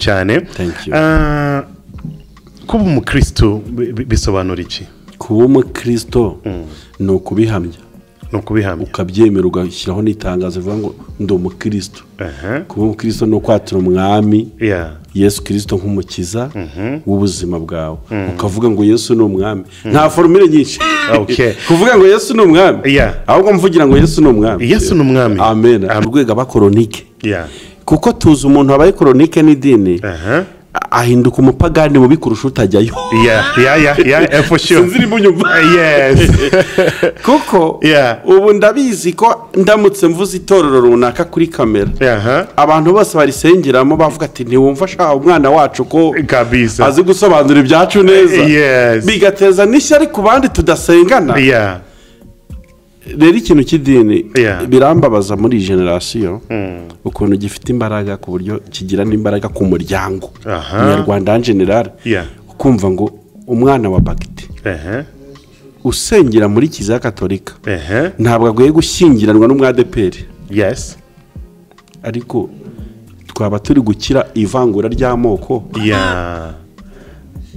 cyane. Kuba umukristo bisobanura iki? Kuba umukristo ni ukubihamya. Ukabyemera ugashyiraho n'itangazo rivuga ngo ndi umukristo. Kuba umukristo no kwatura umwami Yesu Kristo nk'umukiza w'ubuzima bwawe. Ukavuga ngo Yesu ni umwami. Nta formule nyinshi. Kuvuga ngo Yesu ni umwami. Ahubwo mvugira ngo Yesu ni umwami. Yesu ni umwami. Amen. Urwego abakoronike. Kuko tuzi umuntu wabaye koronike n'idini ahinduka umupagani mubi kurusha utajyayo. For sure. Sinziri bunyumva. Yes. Kuko ubu ndabizi ko ndamutse mvuze itorero runaka kuri kamera abantu bose barisengeramo bavuga ati ntiwumva sha umwana wacu ko kabisa azi gusobanura ibyacu neza. Bigateza n'ishyari ku bandi tudasengana. Rero ikintu cy'idini birambabaza muri generation ukuntu gifite imbaraga ku buryo kigira n'imbaraga ku muryango nyarwanda en general. Ukumva ngo umwana wa bagiti usengera muri Kiliziya Gatolika ntabwo agoye gushyingiranwa n'umwadeperi. Ariko twaba turi gukira ivangura ry'amoko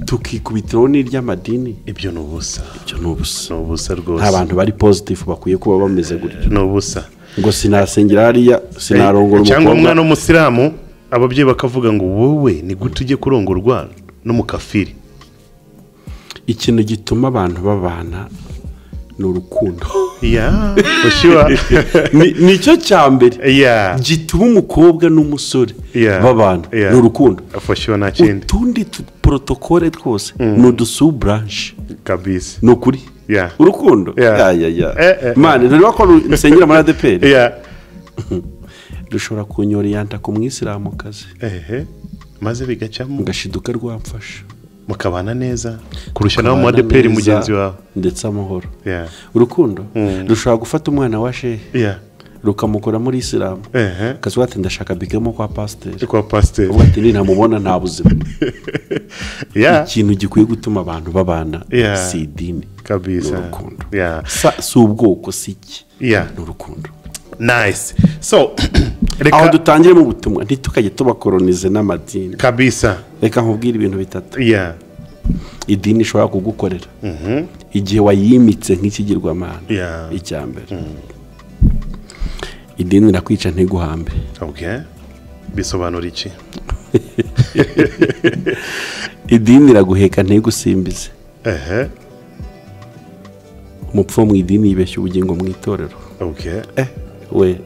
tukikubitiraho n'iry'amadini. Ibyo ni ubusa. Rwose nta bantu bari positive bakwiye kuba bameze gutyo. Ni ubusa ngo sinasengera hariya sinarongora umukobwa cyangwa umwana w'umusiramu ababyeyi bakavuga ngo wowe ni gute ujye kurongorwa n'umukafiri. Ikintu gituma abantu babana ni urukundo. For sure. Nicyo cyambere gituma umukobwa n'umusore babana ni urukundo. For sure nta kindi. Utundi protokole twose ni udusubranche kabisa. Ni ukuri urukundo. Mane rero ko nsengera muri ADPR dushobora kunyoriyanta ku mwisilamukazi maze bigacamo ugashiduka rwamfasha mukabana neza kurusha nawe mu ADPR mugenzi wawe ndetse amahoro. Urukundo rushobora gufata umwana wa shehe rukamukora muri Islam kazi wati ndashaka Bikem kwa pasteur ubu ati ntamubona nta buzima. Ikintu gikwiye gutuma abantu babana si idini kabisa. Urukundo si ubwoko siki n'urukundo. Nice. So aho dutangire mu butumwa ntitukajye tubakoronize n'amadini kabisa. Reka nkubwire ibintu bitatu idini ishobora kugukorera igihe wayimitse nk'ikigirwamana. Icyambere idini nakwica ntiguhambe. Bisobanura iki? Idini iraguheka ntigusimbize. Umupfu mu idini yibeshya ubugingo mu itorero. We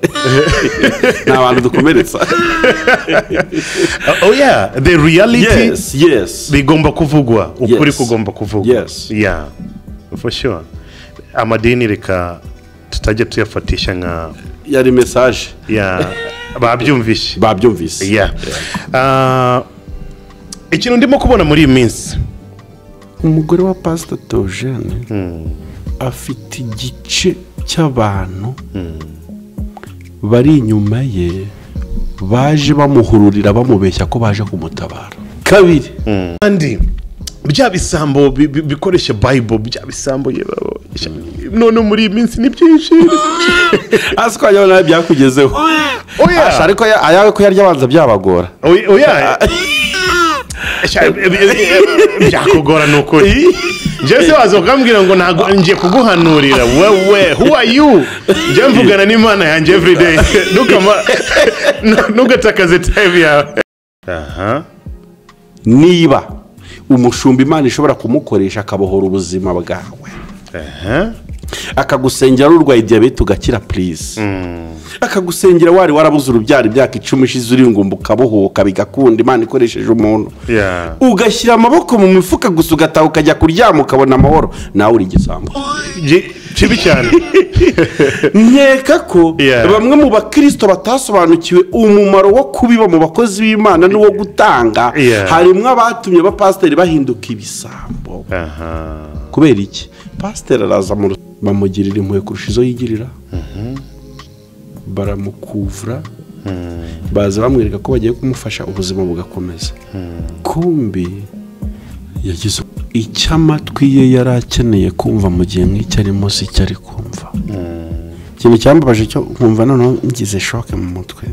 nta bantu dukomeretsa. The reality bigomba kuvugwa. Ukuri kugomba kuvugwa. For sure. Amadini reka tutajya tuyafatisha nka yari message babyumvise. Ikintu ndimo kubona muri iyi minsi umugore wa Pastor Theogene afite igice cy'abantu bari inyuma ye baje bamuhururira bamubeshya ko baje kumutabara. Kabiri kandi bya bisambo bikoresha Bible bya bisambo none muri iyi minsi ni byinshi aswanya nawe byakugezeho. Ariko ayawe ko yarya abanza byabagora. Byakugora nukuri. Jese wazokambwira ngo ntago ngiye kuguhanurira wewe who are you? Je mvugana n'Imana yanjye every day. Nugatakaze time yawe. Niba umushumba Imana ishobora kumukoresha akabohora ubuzima bwawe akagusengera urwaye diabete ugakira please. Akagusengera wari warabuze urubyaro imyaka 10 ishize uri ngumba ukabohoka bigakunda Imana ikoresheje umuntu. Ugashyira amaboko mu mifuka gusa ugataha ukajya kuryama ukabona amahoro nawe uri igisambo. Kibi cyane. Nkeka ko bamwe mu bakristo batasobanukiwe umumaro wo kubiba mu bakozi b'Imana n'uwo gutanga. Harimwe abatumye abapasiteri bahinduka ibisambo. Kubera iki? Pasiteri araza bamugirira impuhwe kurusha izo yigirira. Baramukuvura baza bamwereka ko bagiye kumufasha ubuzima bugakomeza. Kumbi yagize icyamatwi ye yarakeneye kumva mu gihe nk'icyo ari munsi cyari kumva. Ikintu cyambabaje cyo nkumva none ngize shock mu mutwe.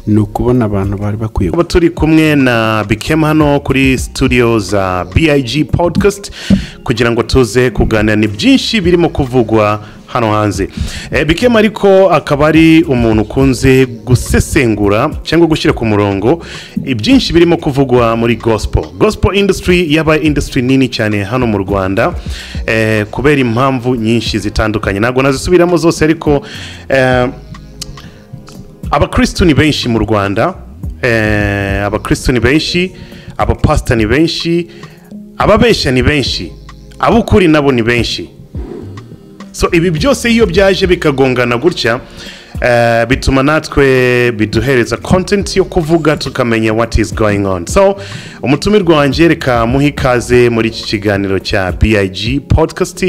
nukubona abantu bari bakwiye kuba turi kumwe na Bikem hano kuri studio za BIG podcast kugira ngo tuze kuganira ni byinshi birimo kuvugwa hano hanze. Bikem ariko akaba ari umuntu ukunze gusesengura cyangwa gushyira ku murongo ibyinshi birimo kuvugwa muri gospel industry yaba industry nini cyane hano mu Rwanda kubera impamvu nyinshi zitandukanye. Nago nazisubiramo zose ariko abakristo ni benshi mu Rwanda, abakristo ni benshi, abapastor ni benshi, ababesha ni benshi, abukuri nabo ni benshi. So ibi byose iyo byaje bikagongana gutya bituma natwe biduhereza content yo kuvuga tukamenya what is going on. So umutumirwa wanje reka muhikaze muri iki kiganiro cya BIG podcast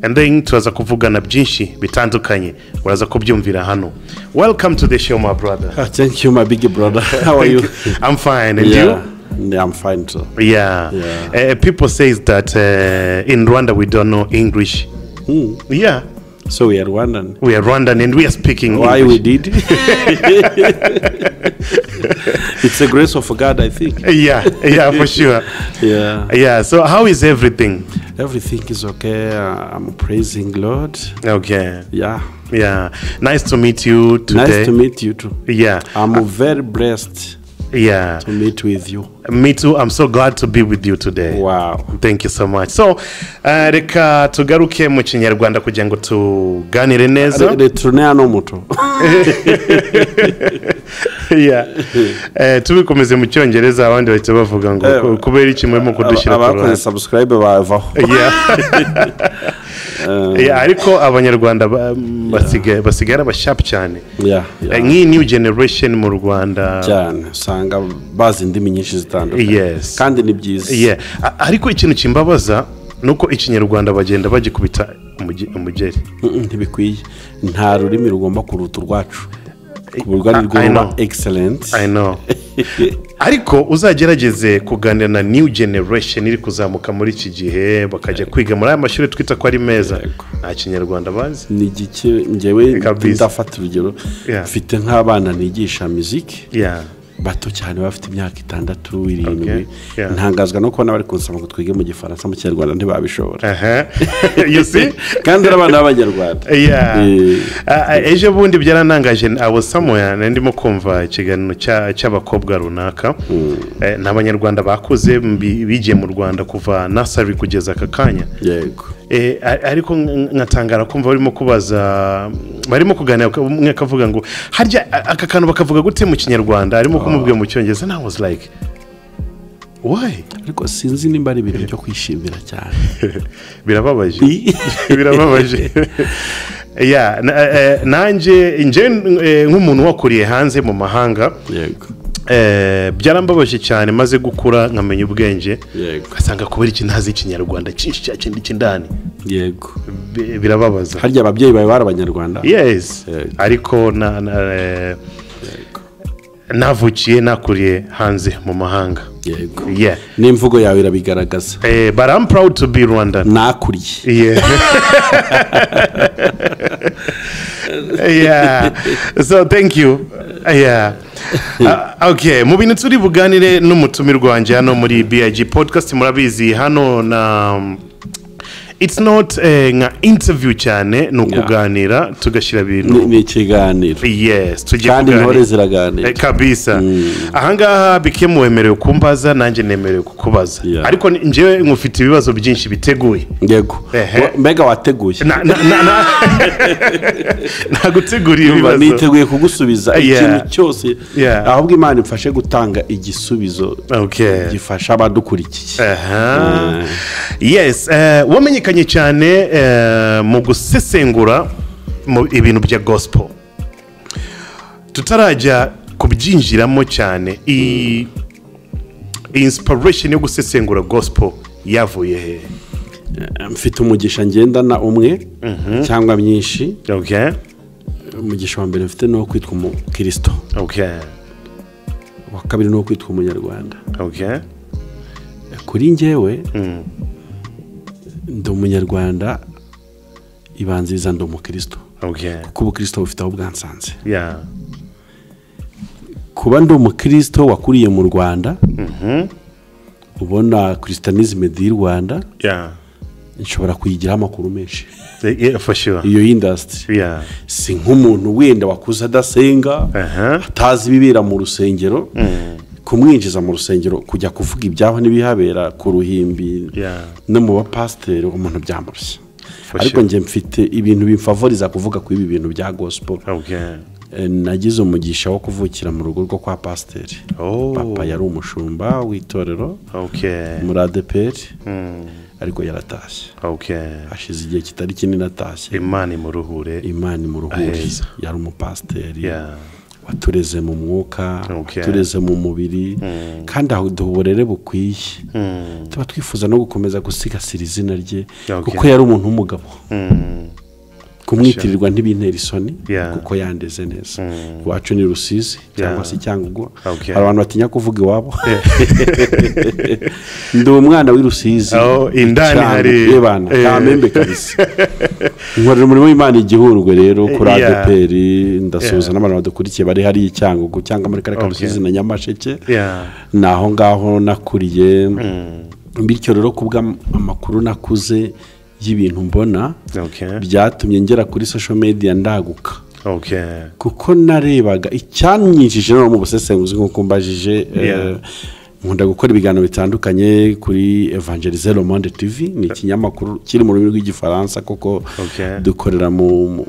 and then tuza kuvugana byinshi bitandukanye uraza kubyumvira hano. Welcome to the show my brother. Thank you my big brother. How are you? I'm fine and you? Yeah, I'm fine too. Yeah. People says that in Rwanda we don't know English. Yeah. So we are Rwandan. We are Rwandan and we are speaking Why English. We did? It's a grace of God, I think. Yeah, for sure. Yeah. So how is everything? Everything is okay. I'm praising Lord. Okay. Yeah. Nice to meet you today. Nice to meet you too. Yeah. I'm very blessed. Yeah. To meet with you. Me too. I'm so glad to be with you today. Wow. Thank you so much. So, reka tugaruke mu Kinyarwanda kugira ngo tuganire neza. Returner no muto. Yeah. Tubikomeze mu Cyongereza abandi bahita bavuga ngo kubera iki mwe mu kudushyira ku ruhande. Abakoze subscribe bavaho. Yeah, ariko abanyarwanda basigara basharp cyane. Nk'iyi new generation mu Rwanda cyane usanga bazi indimi nyinshi zitandukanye. Yes. Kandi ni byiza. Ariko ikintu kimbabaza nuko ikinyarwanda bagenda bagikubita umugeri. Ntibikwiye. Nta rurimi rugomba kuruta urwacu. Kuburwa rwo excellent. I know. Ariko uzagerageze kuganira na new generation iri kuzamuka muri iki gihe bakajya kwiga muri aya mashuri twita ko ari meza. Nta kinyarwanda bazi. Ni gike ngewe ndafata urugero. Mfite nk'abana nigisha muziki. Bato cyane bafite imyaka 6 7. Ntangazwa no kubona bari kunsaba ngo twige mu Gifaransa mu Kinyarwanda ntibabishobora. You see? Kandi abana b'Abanyarwanda. Ejo bundi byaranangaje abo somewhere ndimo kumva ikiganiro cy'abakobwa runaka. N'Abanyarwanda bakuze bigiye mu Rwanda kuva nursery kugeza akakanya. Yego. Ariko nkatangara kumva barimo kuganira umwe akavuga ngo harya aka kantu bakavuga gute mu Kinyarwanda arimo kumubwira mu Cyongereza and I was like why? Ariko sinzi nimba ari ibintu byo kwishimira cyane. Birababaje. Nanje nk'umuntu wakuriye hanze mu mahanga. Yego. Byarambabaje cyane maze gukura nkamenya ubwenge. Gasanga kubera iki ntazi Ikinyarwanda cyinshi cyakindi kindani. Yego. Birababaza. Harya ababyeyi bawe bari Abanyarwanda? Yes. Ariko navukiye nakuriye hanze mu mahanga. Yego. N'imvugo yawe irabigaragaza. But I'm proud to be Rwandan. Nakuriye. So thank you. Okay, mu bintu turi buganire n'umutumirwa wanje hano muri BIG podcast murabizi hano na it's not nga interview cyane no kuganira tugashyira ibintu ni ikiganiro. Yes, tujye kandi ntore ziraganira kabisa. Ahangaha Bikem wemerewe kumbaza nanjye nemerewe kukubaza. Ariko njewe nkufite ibibazo byinshi biteguye. Yego. Mbega wateguye? Naguteguriye ibibazo. Niteguye kugusubiza ikintu cyose. Ahubwo Imana imfashe gutanga igisubizo. Gifasha abadukurikiye. Yes, wamenyekanye cyane mu gusesengura mu ibintu bya gospel. Tutarajya kubyinjiramo cyane inspiration yo gusesengura gospel yavuye he? Mfite umugisha ngendana umwe cyangwa myinshi. Umugisha wa mbere mfite no kwitwa umukristo. Wa kabiri no kwitwa umunyarwanda. Kuri njyewe ndi umunyarwanda ibanziriza ndi umukristo. Kuko ubukristo bufite aho bwansanze. kuba ndi umukristo wakuriye mu Rwanda ubona Christianisme di Rwanda nshobora kuyigiraho amakuru menshi for sure iyo industry si nk'umuntu wenda wakuze adasenga atazi ibibera mu rusengero kumwinjiza mu rusengero kujya kuvuga ibyaho n'ibihabera ku ruhimbi no mu bapasiteri umuntu byamurusha ariko nje mfite ibintu bimfavoriza kuvuga ku ibi bintu bya gospel nagize umugisha wo kuvukira mu rugo rwo kwa pasiteri papa yari umushumba w'itorero muri ADPR ariko yaratashye hashize igihe kitari kinini atashye Imana imuruhure yari umupasiteri watureze mu mwuka tureze mu mubiri kandi aho duhorere bukwiye tuba twifuza no gukomeza gusigasira izina rye kuko yari umuntu w'umugabo kumwitirirwa ntibintera isoni kuko yandeze neza iwacu ni Rusizi cyangwa se Cyangugu abantu batinya kuvuga iwabo ndi umwana w'Irusizi indani hari ebana kamembe kabisa nkorera umurimo w'Imana igihurwe rero kuri ADPR ndasuhuza n'abantu badukurikiye bari hari Icyangugu cyangwa muri kareka Rusizi na Nyamasheke naho ngaho nakuriye bityo rero kubwa amakuru nakuze y'ibintu mbona byatumye ngera kuri social media ndaguka kuko narebaga icyanyinjije no mu busesenguzi nkuko mbajije nkunda gukora ibiganiro bitandukanye kuri Evangélisez le Monde TV ni ikinyamakuru kiri mu rurimi rw'igifaransa kuko dukorera mu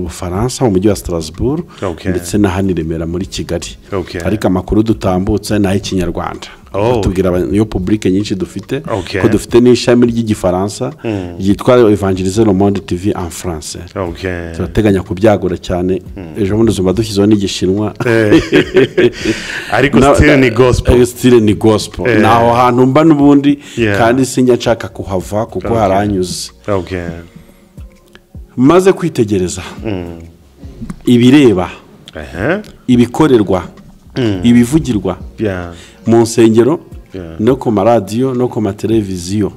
Bufaransa mu mujyi wa Strasbourg ndetse na hano i Remera muri Kigali ariko amakuru dutambutse naho ikinyarwanda tubwira iyo public nyinshi dufite ko dufite n'ishami ry'igifaransa yitwa Evangélisez le Monde TV en français turateganya kubyagura cyane ejo bundi zuma dushyizeho n'igishinwa ariko still ni gospel naho hantu mba n'ubundi kandi sinya nshaka kuhava kuko haranyuze maze kwitegereza ibireba ibikorerwa ibivugirwa mu nsengero no ku maradiyo no ku mateleviziyo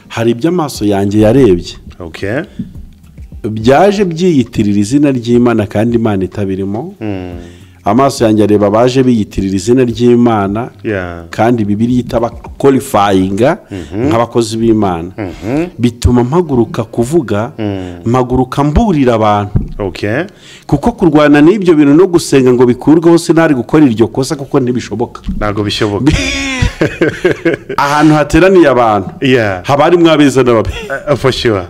hari ibyo amaso yanjye yarebye byaje byiyitirira izina ry'Imana kandi Imana itabirimo amaso yanjye areba baje biyitirira izina ry'Imana kandi Bibiliya itaba qualifyinga nk'abakozi b'Imana bituma mpaguruka kuvuga mpaguruka mburira abantu kuko kurwana n'ibyo bintu no gusenga ngo bikurweho sinari gukora iryo kosa kuko ntibishoboka ntago bishoboka ahantu hateraniye abantu haba harimo abeza n'ababi for sure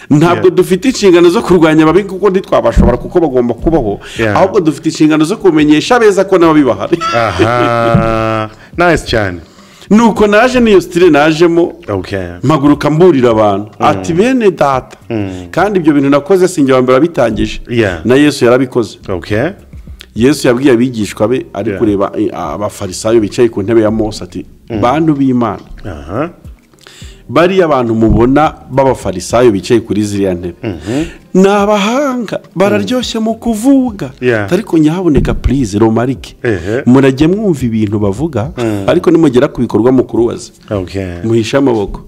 ntabwo dufite inshingano zo kurwanya ababi kuko ntitwabashobora kuko bagomba kubaho ahubwo dufite inshingano zo kumenyesha abeza ko n'ababi bahari nice cyane nuko naje niyo style najemo mpaguruka mburira abantu ati bene data kandi ibyo bintu nakoze sinjye wa mbere bitangije na Yesu yarabikoze Yesu yabwiye abigishwa be ari kureba abafarisayo bicaye ku ntebe ya Mose ati bantu b'Imana bari abantu mubona b'abafarisayo bicaye kuri ziriya ntebe nabahanga bararyoshye mu kuvuga ariko nyahaboneka please romarike murajye mwumva ibintu bavuga ariko nimugera ku bikorwa mukuru waze muhisha amaboko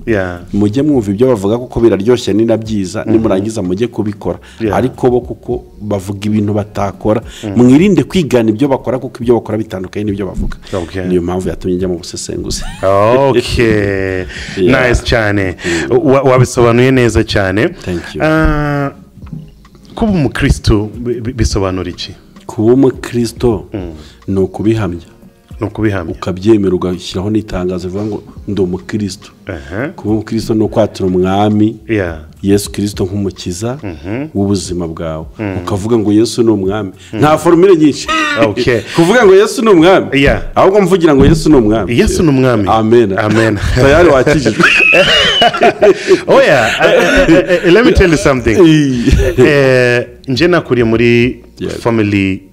mujye mwumva ibyo bavuga kuko biraryoshye ni nabyiza nimurangiza mujye kubikora ariko bo kuko bavuga ibintu batakora mwirinde kwigana ibyo bakora kuko ibyo bakora bitandukanye n'ibyo bavuga niyo mpamvu yatumye njya mu busesenguzi nice cyane wabisobanuye neza cyane kuba umukristo bisobanura iki kuba umukristo ni ukubihamya ukabyemera ugashyiraho n'itangazo rivuga ngo ndi umukristo kuba umukristo ni ukwatura umwami Yesu Kristo nk'umukiza w'ubuzima bwawe ukavuga ngo Yesu ni umwami nta formule nyinshi kuvuga ngo Yesu ni umwami ahubwo mvugira ngo Yesu ni umwami Yesu ni umwami amen tayari wakijijwe let me tell you something nje nakuriye muri family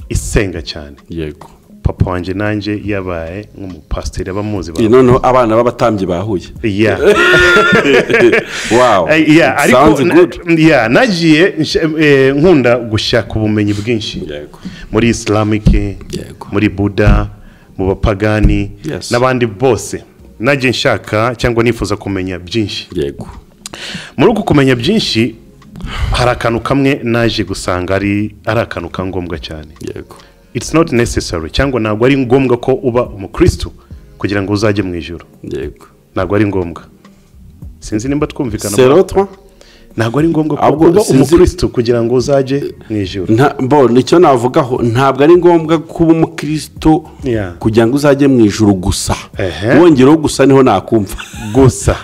isenga cyane yego papa wanje nanje yabaye nk'umupasiteri abamuzi ba noneho abana b'abatambyi bahuye wow ariko nagiye nkunda gushaka ubumenyi bwinshi muri Islamic muri Buddha mu bapagani n'abandi bose nagiye nshaka cyangwa nifuza kumenya byinshi muri uko kumenya byinshi hari akantu kamwe naje gusanga ari akantu kangombwa cyane it's not necessary cyangwa ntabwo ari ngombwa ko uba umukristo kugira ngo uzajye mu ijuru. Yego. Ntabwo ari ngombwa. Sinzi nimba twumvikana. Ntabwo ari ngombwa ko uba umukristo kugira ngo uzajye mu ijuru. Nicyo navugaho, ntabwo ari ngombwa kuba umukristo kugira ngo uzajye mu ijuru gusa. Wongereho gusa niho nakumva. Gusa.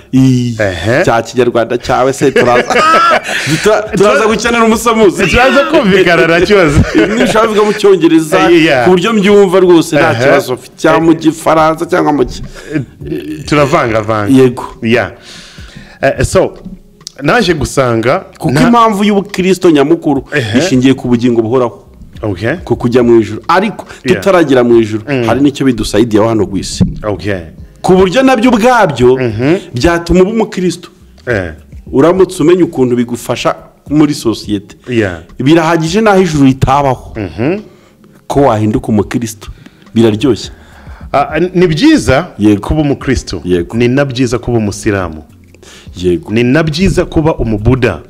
Cya kinyarwanda cyawe se turaza gukenera umusamuzi. Turaza kumvikana nta kibazo. Nishaka kuvuga mu cyongereza ku buryo mbyumva rwose nta kibazo cyangwa mu gifaransa cyangwa mu turavanga. Yego. So naje gusanga kuko impamvu y'ubukristo nyamukuru ishingiye ku bugingo buhoraho. Ku kujya mu ijuru, ariko tutaragira mu ijuru hari nicyo bidusaidiye hano gwisi. Ku buryo nabyo ubwabyo byatuma uba umukristo. Uramutse umenya ukuntu bigufasha muri societe. Birahagije naho ijuru ritabaho ko wahinduka umukristo, biraryoshye. Ni byiza kuba umukristo, ni nabyiza kuba umusilamu. Yego. Ni nabyiza kuba umubuda,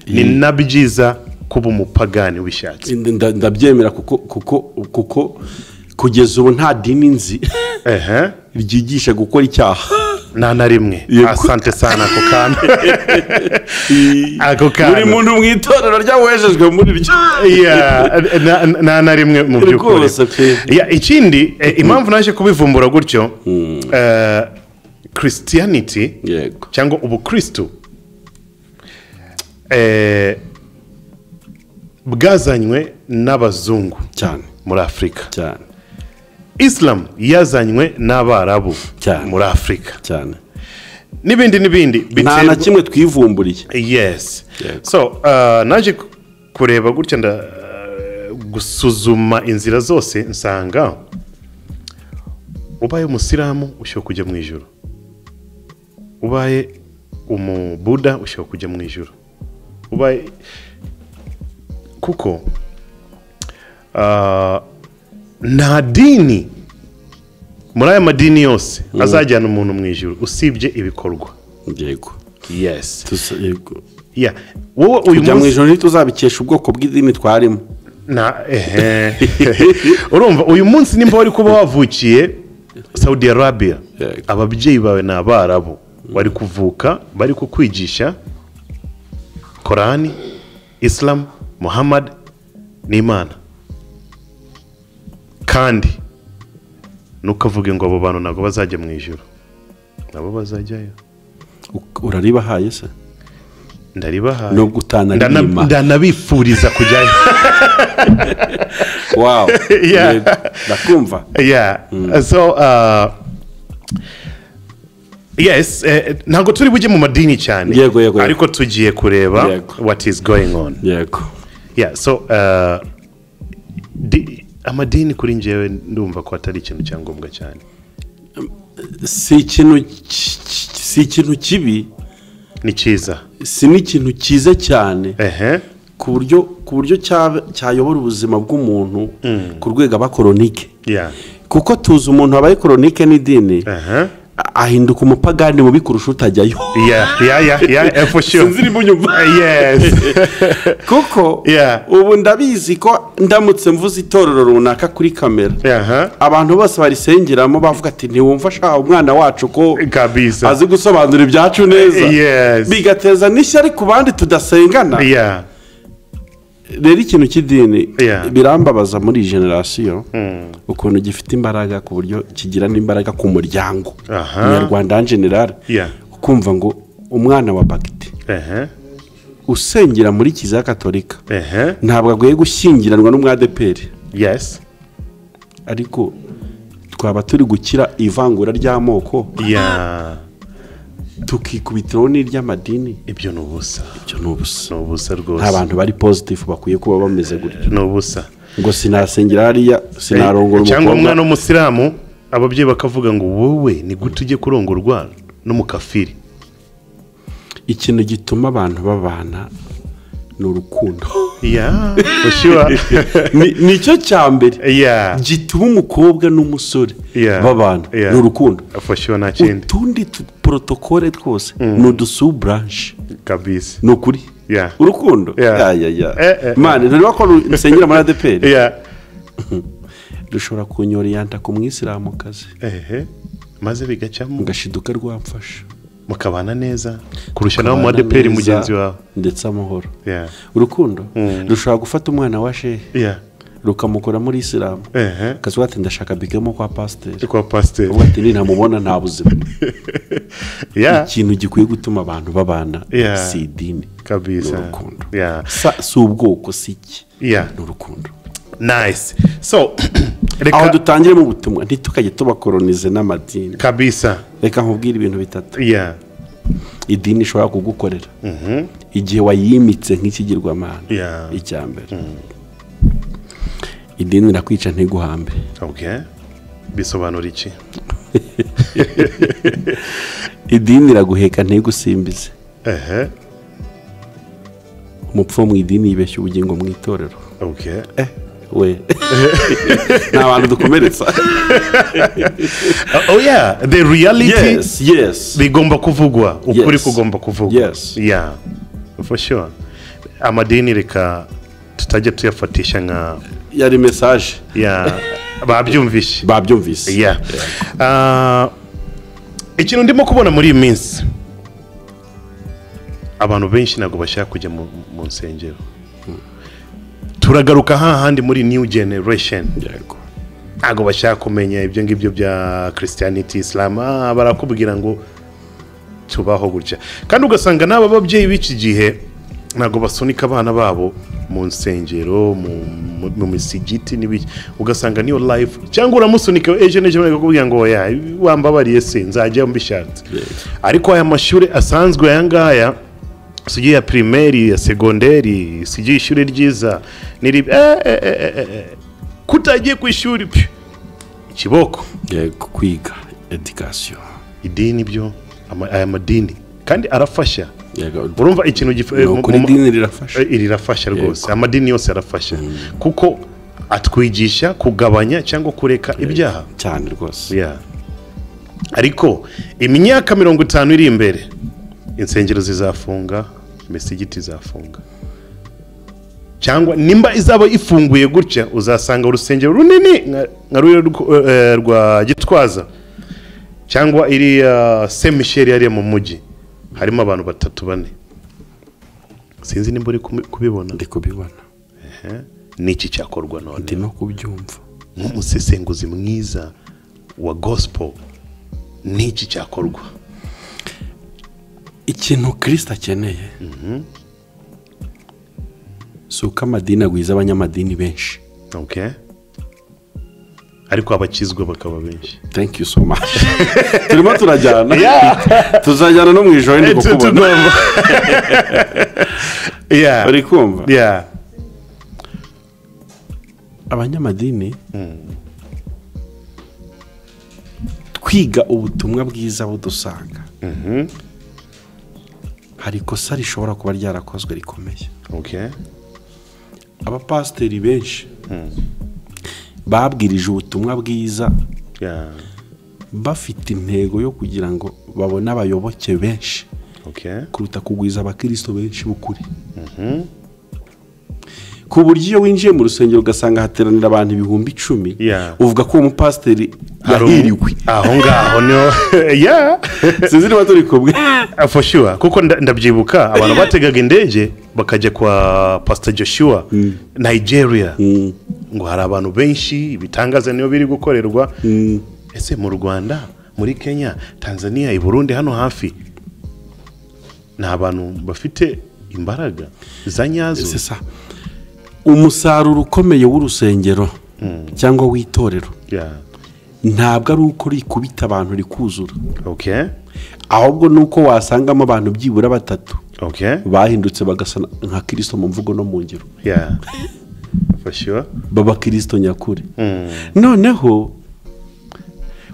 ni nabyiza kuba umupagani ubishatse. Ndabyemera kuko kugeza ubu nta dini nzi ryigisha gukora icyaha na rimwe. Asante sana ako kandi. Buri muntu mu itorero ryawejejwe muri ryo. Na rimwe mu by'ukuri. Ikindi impamvu naje kubivumbura gutyo, Christianity cyangwa ubukristo bwazanywe n'abazungu cyane muri Afrika cyane. Islam yazanywe n'abarabu muri Afrika cyane. N'ibindi nta na kimwe twivumburiye. Yes. So naje kureba gutya gusuzuma inzira zose nsanga ubaye umusilamu ushobora kujya mu ijuru, ubaye umubuda ushobora kujya mu ijuru, ubaye kuko nta dini muri aya madini yose azajyana umuntu mu ijuru usibye ibikorwa. Yego. Yes. Yego. Wowe uyu munsi mu ijuru ntituzabikesha ubwoko bw'idini twarimo. Urumva uyu munsi nimba wari kuba wavukiye Saudi Arabia, ababyeyi bawe ni abarabu, bari kuvuka bari kukwigisha Korani, Islam, Muhammad n'Imana, kandi nukavuge ngo abo bantu ntabwo bazajya mu ijuru, nabo bazajyayo. Uraribahaye se? Ndaribahaye. No gutanarima. Ndanabifuriza kujyayo. Wow. Ndakumva. So yes, ntabwo turi bujye mu madini cyane. Yego. Ariko tugiye kureba what is going on. Yego. So amadini kuri njyewe ndumva ko atari ikintu cyangombwa cyane. Si ikintu kibi, ni cyiza. Si n'ikintu cyiza cyane. Ku buryo cyayobora ubuzima bw'umuntu ku rwego abakoronike. Kuko tuzi umuntu wabaye koronike n'idini ahinduka umupagani mubi kurusha utajyayo. For sure. Sinziri bunyumva. Yes. Kuko ubu ndabizi ko ndamutse mvuze itorero runaka kuri kamera, abantu bose barisengeramo bavuga ati ntiwumva sha umwana wacu ko azi gusobanura ibyacu neza. Bigateza n'ishyari ku bandi tudasengana. Rero ikintu cy'idini birambabaza muri generation ukuntu gifite imbaraga ku buryo kigira n'imbaraga ku muryango nyarwanda en general. Kumva ngo umwana wa bagiti usengera muri Kiliziya Gatolika ntabwo agoye gushyingiranwa n'umwadeperi. Yes. Ariko twaba turi gukira ivangura ry'amoko. Tukikubitiraho n'iry'amadini. Ibyo nubusa. Nubusa rwose. Abantu bari positive bakwiye kuba bameze gutyo. Nubusa. Ngo sinasengera hariya sinarongora cyangwa umwana w'umusilamu ababyeyi bakavuga ngo wowe ni gute ujye kurongorwa n'umukafiri. Ikintu gituma abantu babana n'urukundo. For sure. Nicyo cyambere. Gituma umukobwa n'umusore babana n'urukundo. For sure nta kindi. Utundi protokole twose no dusu branch kabisa. Nukuri. Urukundo. Man, ntari bakora insengera muri ADPR. dushobora kunyoriyanta ku mwisilamukazi maze bigacamo mugashiduka rwamfasha mukabana neza kurusha nawe mu adeperi mugenzi wawe ndetse amahoro urukundo rushobora gufata umwana wa shehe rukamukora muri isilamu kazuba ati ndashaka Bikem kwa pasiteri ubu ati nintamubona nta buzima ikintu gikwiye gutuma abantu babana si idini kabisa urukundo si ubwoko si iki ni urukundo nice so aho dutangire mu butumwa ntitukajye tubakoronize n'amadini kabisa reka nkubwire ibintu bitatu idini ishobora kugukorera igihe wayimitse nk'ikigirwamana icya mbere idini irakwica ntiguhambe bisobanura iki idini iraguheka ntigusimbize umupfu mu idini yibeshya ubugingo mu itorero we nta bantu dukomeretsa the reality bigomba kuvugwa ukuri kugomba kuvugwa for sure amadini reka tutajya tuyafatisha nka yari message babyumvishe ikintu ndimo kubona muri iyi minsi abantu benshi ntabwo bashaka kujya mu nsengero turagaruka hahandi muri new generation ntabwo bashaka kumenya ibyo ngibyo bya Christianity Islam barakubwira ngo tubaho gutya kandi ugasanga n'aba babyeyi b'iki gihe ntabwo basunika abana babo mu nsengero mu misigiti n'ibiki ugasanga niyo life cyangwa uramusunika ejo bakakubwira ngo wambabariye se nzajya mbishatse ariko aya mashuri asanzwe aya ngaya sigiye ya primaire ya secondaire sigiye ishuri ryiza niri kutagiye ku ishuri ikiboko kwiga education idini byo aya madini kandi arafasha urumva ikintu kuri idini rirafasha rwose amadini yose arafasha kuko atwigisha kugabanya cyangwa kureka ibyaha cyane rwose ariko imyaka 50 iri imbere insengero zizafunga imisigiti izafunga cyangwa nimba izaba ifunguye gutya uzasanga urusengero runini nka rwa Gitwaza cyangwa iri Saint Michel yari mu mujyi harimo abantu 3-4 sinzi nimba uri kubibona ndi kubibona niki cyakorwa none ndi no kubyumva nk'umusesenguzi mwiza wa gospel niki cyakorwa ikintu Kristo akeneye suka amadini agwiza abanyamadini benshi ariko abakizwa bakaba benshi thank you so much turimo turajyana tuzajyana no mu ijoro ndi kukubona uri kumva abanyamadini twiga ubutumwa bwiza budusanga hari ikosa rishobora kuba ryarakozwe rikomeye abapasiteri benshi babwirije ubutumwa bwiza bafite intego yo kugira ngo babone abayoboke benshi kuruta kugwiza abakristo benshi b'ukuri ku buryo iyo winjiye mu rusengero ugasanga hateranira abantu 10,000 uvuga ko umupasiteri yahiriwe aho ngaho no sinzi niba turi kumwe for sure kuko ndabyibuka abantu bategaga indege bakajya kwa Pastor Joshua Nigeria ngo hari abantu benshi bitangaza niyo biri gukorerwa ese mu Rwanda muri Kenya Tanzania i Burundi hano hafi na abantu bafite imbaraga za nyazo umusaruro ukomeye w'urusengero cyangwa w'itorero ntabwo ari uko rikubita abantu rikuzura ahubwo nuko wasangamo abantu byibura 3 bahindutse bagasa nka Kristo mu mvugo no mu ngiro for sure baba Kristo nyakuri noneho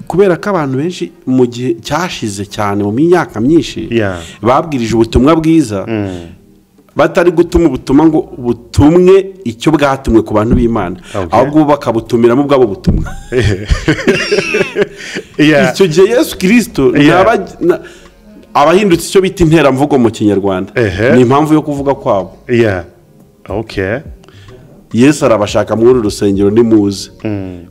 kubera ko abantu benshi mu gihe cyashize cyane mu myaka myinshi babwirije ubutumwa bwiza batari gutuma ubutumwa ngo butumwe icyo bwatumwe ku bantu b'Imana ahubwo bakabutumiramo ubwabo butumwa icyo gihe Yesu Kristo abahindutse icyo bita interamvugo mu Kinyarwanda ni impamvu yo kuvuga kwabo Yesu arabashaka muri rusengero ni muze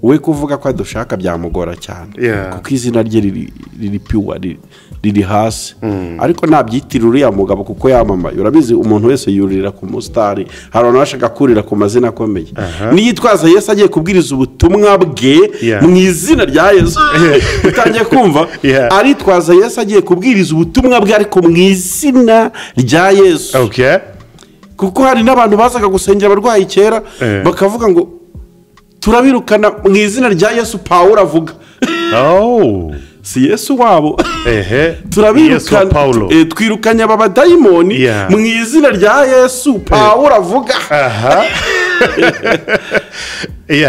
we kuvuga ko adushaka byamugora cyane kuko izina rye riri pure riri hasi ariko ntabyitirira uriya mugabo kuko yamamaye urabizi umuntu wese yurira ku mustari hari abantu bashaka kurira ku mazina akomeye niyitwaza Yesu agiye kubwiriza ubutumwa bwe mu izina rya Yesu utangiye kumva aritwaza Yesu agiye kubwiriza ubutumwa bwe ariko mu izina rya Yesu kuko hari n'abantu bazaga gusengera abarwayi kera bakavuga ngo turabirukana mu izina rya Yesu Pawulo avuga si Yesu wabo turabirukana twirukanye aba badayimoni mu izina rya Yesu Pawulo avuga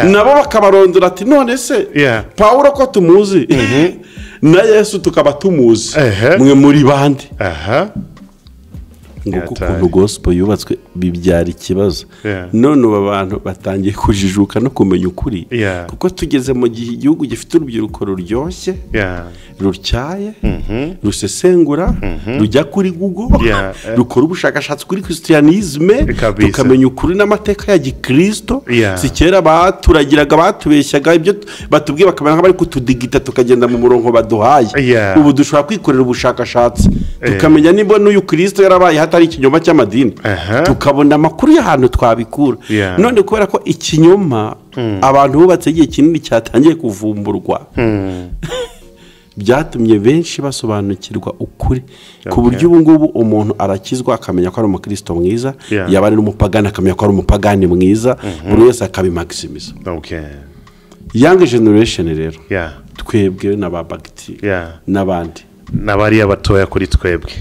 nabo bakabarondora ati none se Pawulo ko tumuzi na Yesu tukaba tumuzi mwe muri bande nguko ukuntu gospel yubatswe bibyara ikibazo none ubu abantu batangiye kujijuka no kumenya ukuri kuko tugeze mu gihe igihugu gifite urubyiruko ruryoshye rutyaye rusesengura rujya kuri Google rukora ubushakashatsi kuri Christianisme tukamenya ukuri n'amateka ya gikristo si kera baturagiraga batubeshyaga ibyo batubwiye bakamenya bari kutudigita tukagenda mu murongo baduhaye ubu dushobora kwikorera ubushakashatsi tukamenya niba n'uyu Kristo yarabaye hatari ikinyoma cy'amadini tukabona amakuru y'ahantu twabikura none kubera ko ikinyoma abantu bubatse igihe kinini cyatangiye kuvumburwa byatumye benshi basobanukirwa ukuri ku buryo ubu ngubu umuntu arakizwa akamenya ko ari umukristo mwiza yaba ari n'umupagani akamenya ko ari umupagani mwiza buri wese akabimaximiza young generation rero twebwe na babagiti n'abandi n'abari abatoya kuri twebwe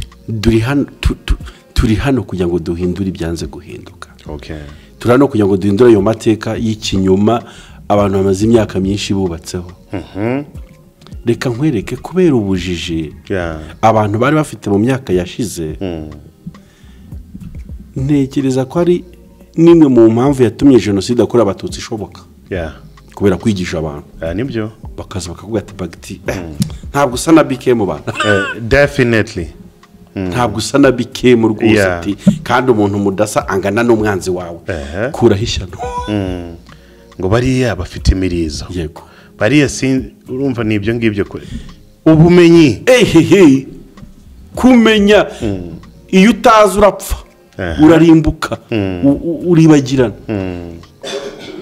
turi hano kugira ngo duhindure ibyanze guhinduka turi hano kugira ngo duhindure ayo mateka y'ikinyoma abantu bamaze imyaka myinshi bubatseho reka nkwereke kubera ubujiji abantu bari bafite mu myaka yashize ntekereza ko ari nimwe mu mpamvu yatumye jenoside yakorewe abatutsi ishoboka kubera kwigisha abantu nibyo bakaza bakavuga ati bagiti ntabwo usa na Bikem mu bantu definitely ntabwo usa na Bikem rwose ati kandi umuntu mudasa angana n'umwanzi wawe kuraho ishyano ngo bariya bafite imirizo yego bariya urumva nibyo ngibyo ubumenyi kumenya iyo utazi urapfa urarimbuka uribagirana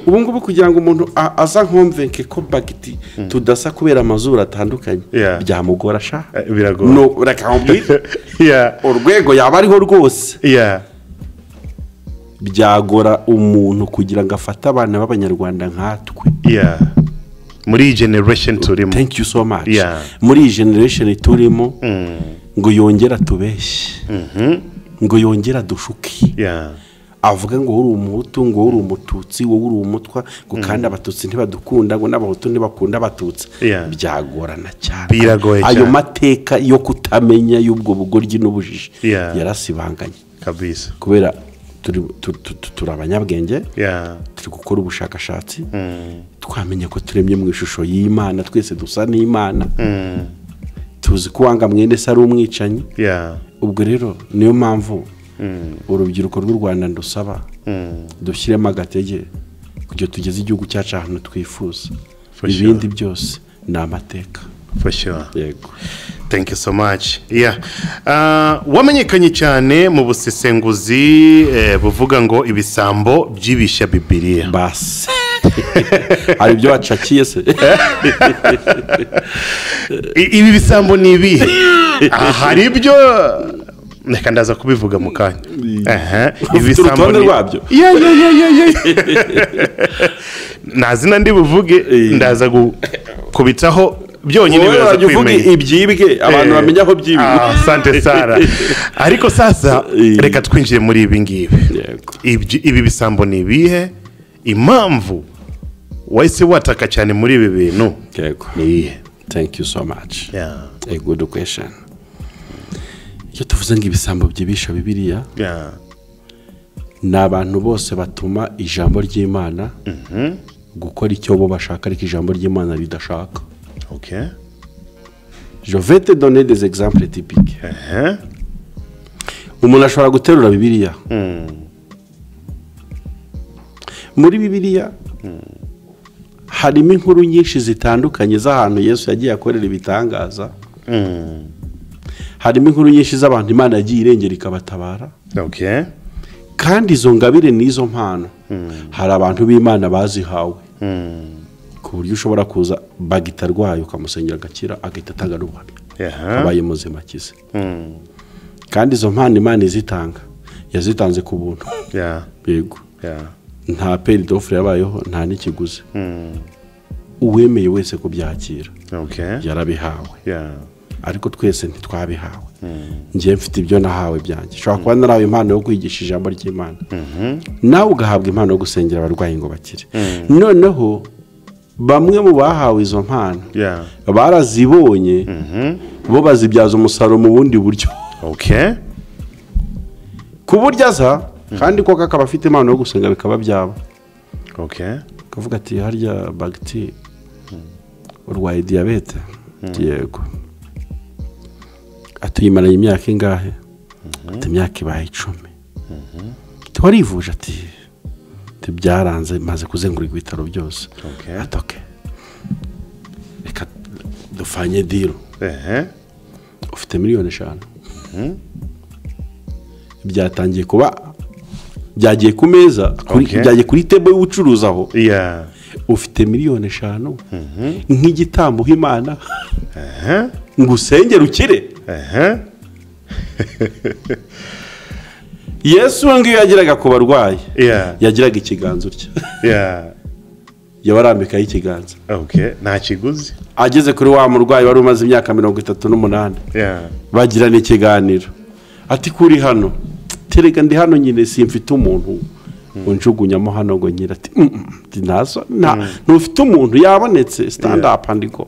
ubu ngubu kugira ngo umuntu aza nkomvenke ko bagiti tudasa kubera amazuru atandukanye byamugora sha biragora no rakambwira urwego yaba ariho rwose byagora umuntu kugira ngo afate abana b'abanyarwanda nkatwe muri iyi generation turimo thank you so much muri iyi generation turimo ngo yongera tubeshye ngo yongera dushuki avuga ngo uri umuhutu ngo uri umututsi wowe uri umutwa ngo kandi abatutsi ntibadukunda ngo n'abahutu ntibakunda abatutsi byagorana cyane ayo mateka yo kutamenya y'ubwo bugoryi n'ubujiji yarasibanganye kabisa kubera turi abanyabwenge turi gukora ubushakashatsi twamenye ko turemye mu ishusho y'Imana twese dusa n'Imana tuzi ko wanga mwene se ari umwicanyi ubwo rero niyo mpamvu urubyiruko rw'u Rwanda ndusaba dushyiremo agatege kugira tugeze igihugu cyacu ahantu twifuza ibindi byose ni amateka for sure yego thank you so much wamenyekanye cyane mu busesenguzi buvuga ngo ibisambo byibisha Bibiliya basi hari ibyo wacakiye se ibi bisambo ni ibihe hari ibyo reka ndaza kubivuga mu kanya ibisambo rwabyo nazina ndi buvuge ndaza kubitaho byonyine biraza kwimenya ibyibwe abantu bamenya aho byibwe asante Sara ariko sasa reka twinjire muri ibi ngibi ibi bisambo ni ibihe impamvu wahise wataka cyane muri ibi bintu thank you so much a good question iyo tuvuze ngo ibisambo byibisha Bibiliya ni abantu bose batuma ijambo ry'Imana gukora icyo bo bashaka ariko ijambo ry'Imana ridashaka je vais te donner des exemples typiques umuntu ashobora guterura Bibiliya muri Bibiliya harimo inkuru nyinshi zitandukanye z'ahantu Yesu yagiye akorera ibitangaza. Harimo inkuru nyinshi z'abantu Imana yagiye irengera ikabatabara. Kandi izo ngabire n'izo mpano hari abantu b'Imana bazihawe ku buryo ushobora kuza bagita rwayo ukamusengera agakira agahita atanga n'ubuhamya abaye muzima akize. Kandi izo mpano Imana izitanga yazitanze ku buntu. Yego. Nta peri d'offre yabayeho, nta n'ikiguzi. Uwemeye wese kubyakira yarabihawe. Ariko twese ntitwabihawe. Ngiye mfite ibyo nahawe byanjye. Shobora kuba narawe impano yo kwigisha ijambo ry'Imana, nawe ugahabwa impano yo gusengera abarwayi ngo bakire. Noneho bamwe mu bahawe izo mpano barazibonye, bo bazibyaza umusaruro mu bundi buryo. Ku buryo aza kandi koko akaba afite impano yo gusenga bikaba byaba. Kavuga ati harya bagiti urwaye diyabete. Yego. Atuyimaranye imyaka ingahe? Ati imyaka ibahe 10. Twarivuje ati byaranze maze kuzengura ibitaro byose. Atoke. Reka dufanye diro. Ufite miliyoni 5. Byatangiye kuba byagiye ku meza, byagiye kuri table y'ubucuruzi aho. Ufite miliyoni 5 nk'igitambo Imana. Ngusengera ukire. Yesu ngiyo yagiraga ku barwayi, yagiraga ikiganza utya. Yabarambika ikiganza. Nta kiguzi. Ageze kuri wa murwayi wari umaze imyaka 38. Bagirana ikiganiro. Ati kuri hano, terega ndi hano nyine simfite umuntu unjugunyamo hano ngo nyira ati nazo ntufite umuntu yabonetse stand up and go.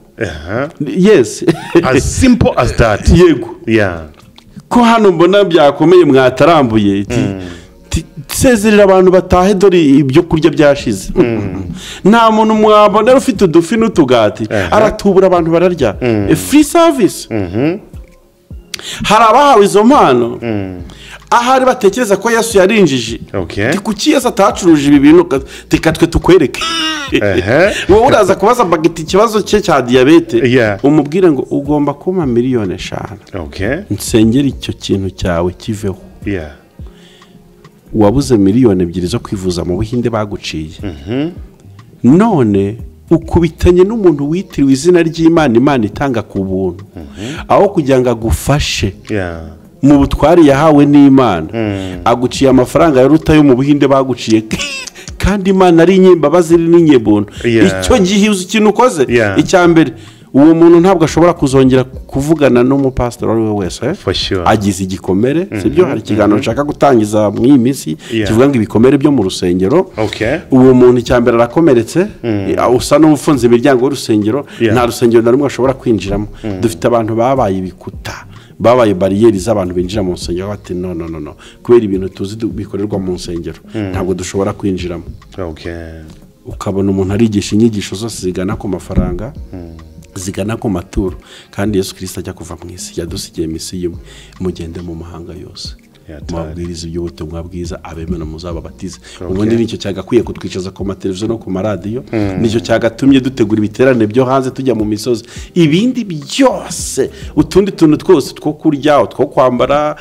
Yes. As simple as that. Yego. Ko hano mbona byakomeye mwatarambuye sezerera abantu batahe dore ibyo kurya byashize. Nta muntu mwabona ufite udufi n'utugati aratubura abantu bararya. Free service. Hari abahawe izo mpano ahari batekereza ko Yesu yarinjije. Kuki Yesu atacuruje ibi bintu tikatwe tukwereke. Wowe uraza kubaza bagiti ikibazo cye cya diabete, umubwira ngo ugomba kuma miliyoni 5. Nsengera icyo kintu cyawe kiveho. Wabuze miliyoni 2 zo kwivuza mu Buhinde baguciye. None ukubitanye n'umuntu witiriwe izina ry'Imana, Imana itanga ku buntu. Aho kugira ngo agufashe mu butwari yahawe n'Imana, aguciye amafaranga ya ruta yo mu Buhinde baguciye. Kandi Imana ari inyembabazi n'inyebuntu. Icyo gihe uzi ikintu ukoze icyambere, uwo muntu ntabwo ashobora kuzongera kuvugana n'umupastor ari we wese. Agize igikomere, sibyo? Hari ikiganiro nshaka gutangiza mu iyi minsi kivuga ngo ibikomere byo mu rusengero. Uwo muntu icyambere arakomeretse, usa n'ufunze imiryango y'urusengero, nta rusengero na rumwe ashobora kwinjiramo. Dufite abantu babaye ibikuta, babaye bariyeri z'abantu binjira mu rusengero bati no kubera ibintu tuzi bikorerwa mu rusengero ntabwo dushobora kwinjiramo. Ukabona umuntu arigisha inyigisho zose zigana ku mafaranga, zigana ku maturo, kandi Yesu Kristo ajya kuva mu isi yadusigiye misi yimwe, mugende mu mahanga yose mabwiriza y'ubutumwa bwiza abemera muzababatize. Ubundi nicyo cyagakwiye kutwicaza ku mateleviziyo no ku maradiyo, nicyo cyagatumye dutegura ibiterane byo hanze tujya mu misozi. Ibindi byose utundi tuntu twose two kurya, two kwambara,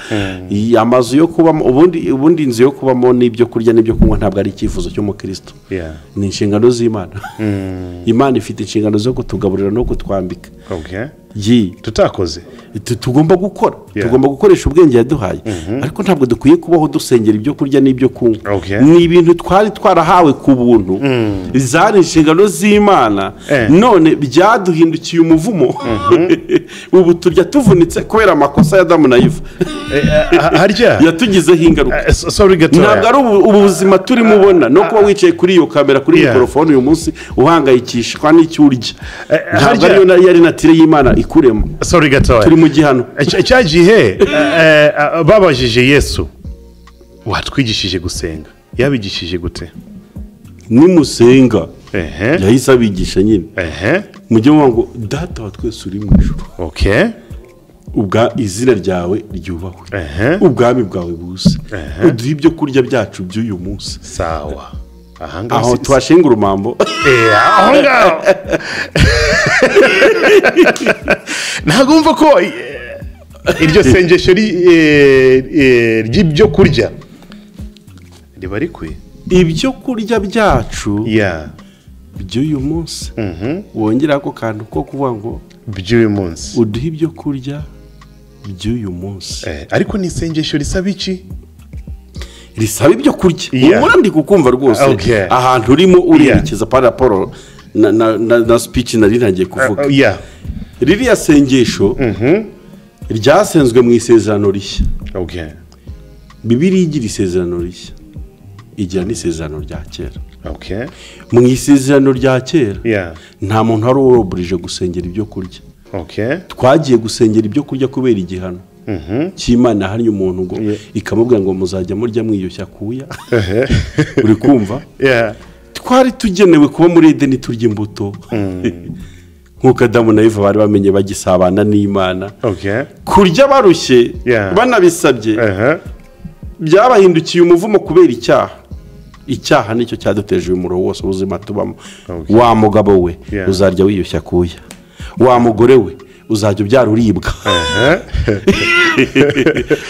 amazu yo kubamo, ubundi inzu yo kubamo n'ibyo kurya n'ibyo kunywa ntabwo ari icyifuzo cyo mu Kristo. Ni inshingano z'Imana. Imana ifite inshingano zo kutugaburira no kutwambika. Tutakoze tugomba gukora, tugomba gukoresha ubwenge yaduhaye, ariko ntabwo dukwiye kubaho dusengera ibyo kurya n'ibyo kunywa. Ni ibintu twari twarahawe ku buntu, zari inshingano z'Imana, none byaduhindukiye umuvumo. Ubu turya tuvunitse kubera amakosa ya Adamu na Eva. Yatugizeho ingaruka. Ntabwo ari ubuzima turimo ubona no kuba wicaye kuri iyo kamera kuri mikrofone uyu munsi uhangayikishwa n'icyo urya. Ntabwo ariyo yari natire y'Imana ikuremo. Turi mu gihano. Cyagihe babajije Yesu, watwigishije gusenga, yabigishije gute? Nimusenga yahise abigisha nyine. Mujye ngo data wa twese uri mu ijuru, ubwa izina ryawe ryubahwe, ubwami bwawe buse, uduhe ibyo kurya byacu by'uyu munsi. Sawa. aho twashinga urumambo aho ngaho ntabwo mva ko iryo sengesho ry'ibyo kurya riba rikwiye ibyo kurya byacu by'uyu munsi wongera ako kantu ko kuvuga ngo by'uyu munsi uduhe ibyo kurya by'uyu munsi ariko ni isengesho risaba iki risaba ibyo kurya umura ndi kukumva rwose ahantu urimo urerekeza paraporo na speech nari ntagiye kuvuga ririya sengesho ryasenzwe mu isezerano rishya Bibiliya igira isezerano rishya igira n'isezerano rya kera mu isezerano rya kera nta muntu wari uroburije gusengera ibyo kurya twagiye gusengera ibyo kurya kubera igihano cy'Imana hariyo umuntu ngo ikamubwira ngo muzajya murya mwiyushya kuya uri kumva twari tugenewe kuba muri Edeni turya imbuto nk'uko Adamu na Eva bari bamenye bagisabana n'Imana kurya barushye banabisabye byabahindukiye umuvumo kubera icyaha nicyo cyaduteje umuro wose ubuzima tubamo wa mugabo we uzarya wiyushya kuya wa mugore we uzajya ubyara uribwa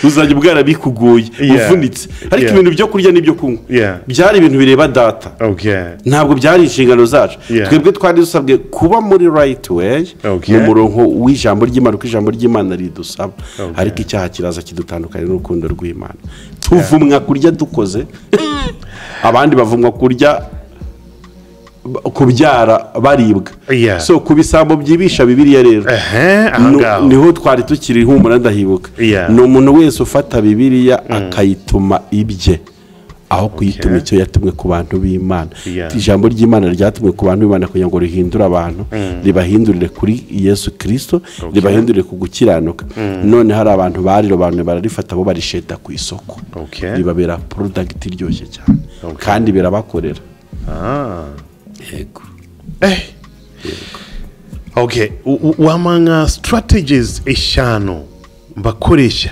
uzajya ubwara bikugoye uvunitse ariko ibintu byo kurya n'ibyo kunywa byari ibintu bireba data ntabwo byari inshingano zacu twebwe twari dusabwe kuba muri right way mu murongo w'ijambo ry'Imana uko ijambo ry'Imana ridusaba ariko icyaha kiraza kidutandukanye n'urukundo rw'Imana tuvumwa kurya dukoze abandi bavumwa kurya kubyara baribwa so kubisambo byibisha Bibiliya rero niho twari tukiri humura ndahibuka ni umuntu wese ufata Bibiliya akayituma ibye aho kuyituma icyo yatumwe ku bantu b'Imana ijambo ry'Imana ryatumwe ku bantu b'Imana kugira ngo rihindure abantu ribahindurire kuri Yesu Kristo ribahindurire ku gukiranuka none hari abantu barirobanuye bararifata bo barisheta ku isoko ribabera product iryoshye cyane kandi birabakorera wamanga strategies eshanu bakoresha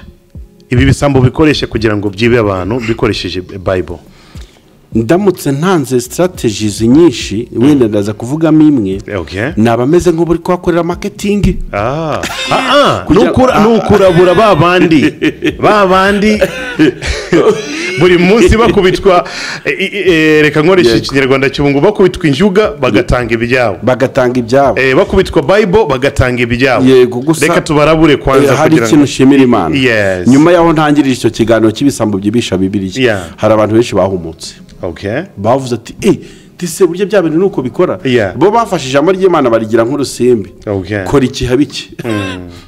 ibi bisambo bikoresha kugira ngo byibe abantu bikoresheje Bible ndamutse ntanze strategies nyinshi wenda ndaza kuvugamo imwe nabameze nk'uburi kwakorera marketing nukurabura babandi buri munsi bakubitwa reka nkoresha ikinyarwanda cy'ubungu bakubitwa injuga bagatanga ibyabo bakubitwa Bible bagatanga ibyabo reka tubarabure kwanza hari ikintu shimira Imana nyuma yaho ntangirije icyo kiganiro cy'ibisambo byibisha Bibiliya hari abantu benshi bahumutse bavuze ati tise buryo bya bintu nuko bikora bo bafashije ijambo ry'Imana barigira nk'urusimbi kora ikihabiki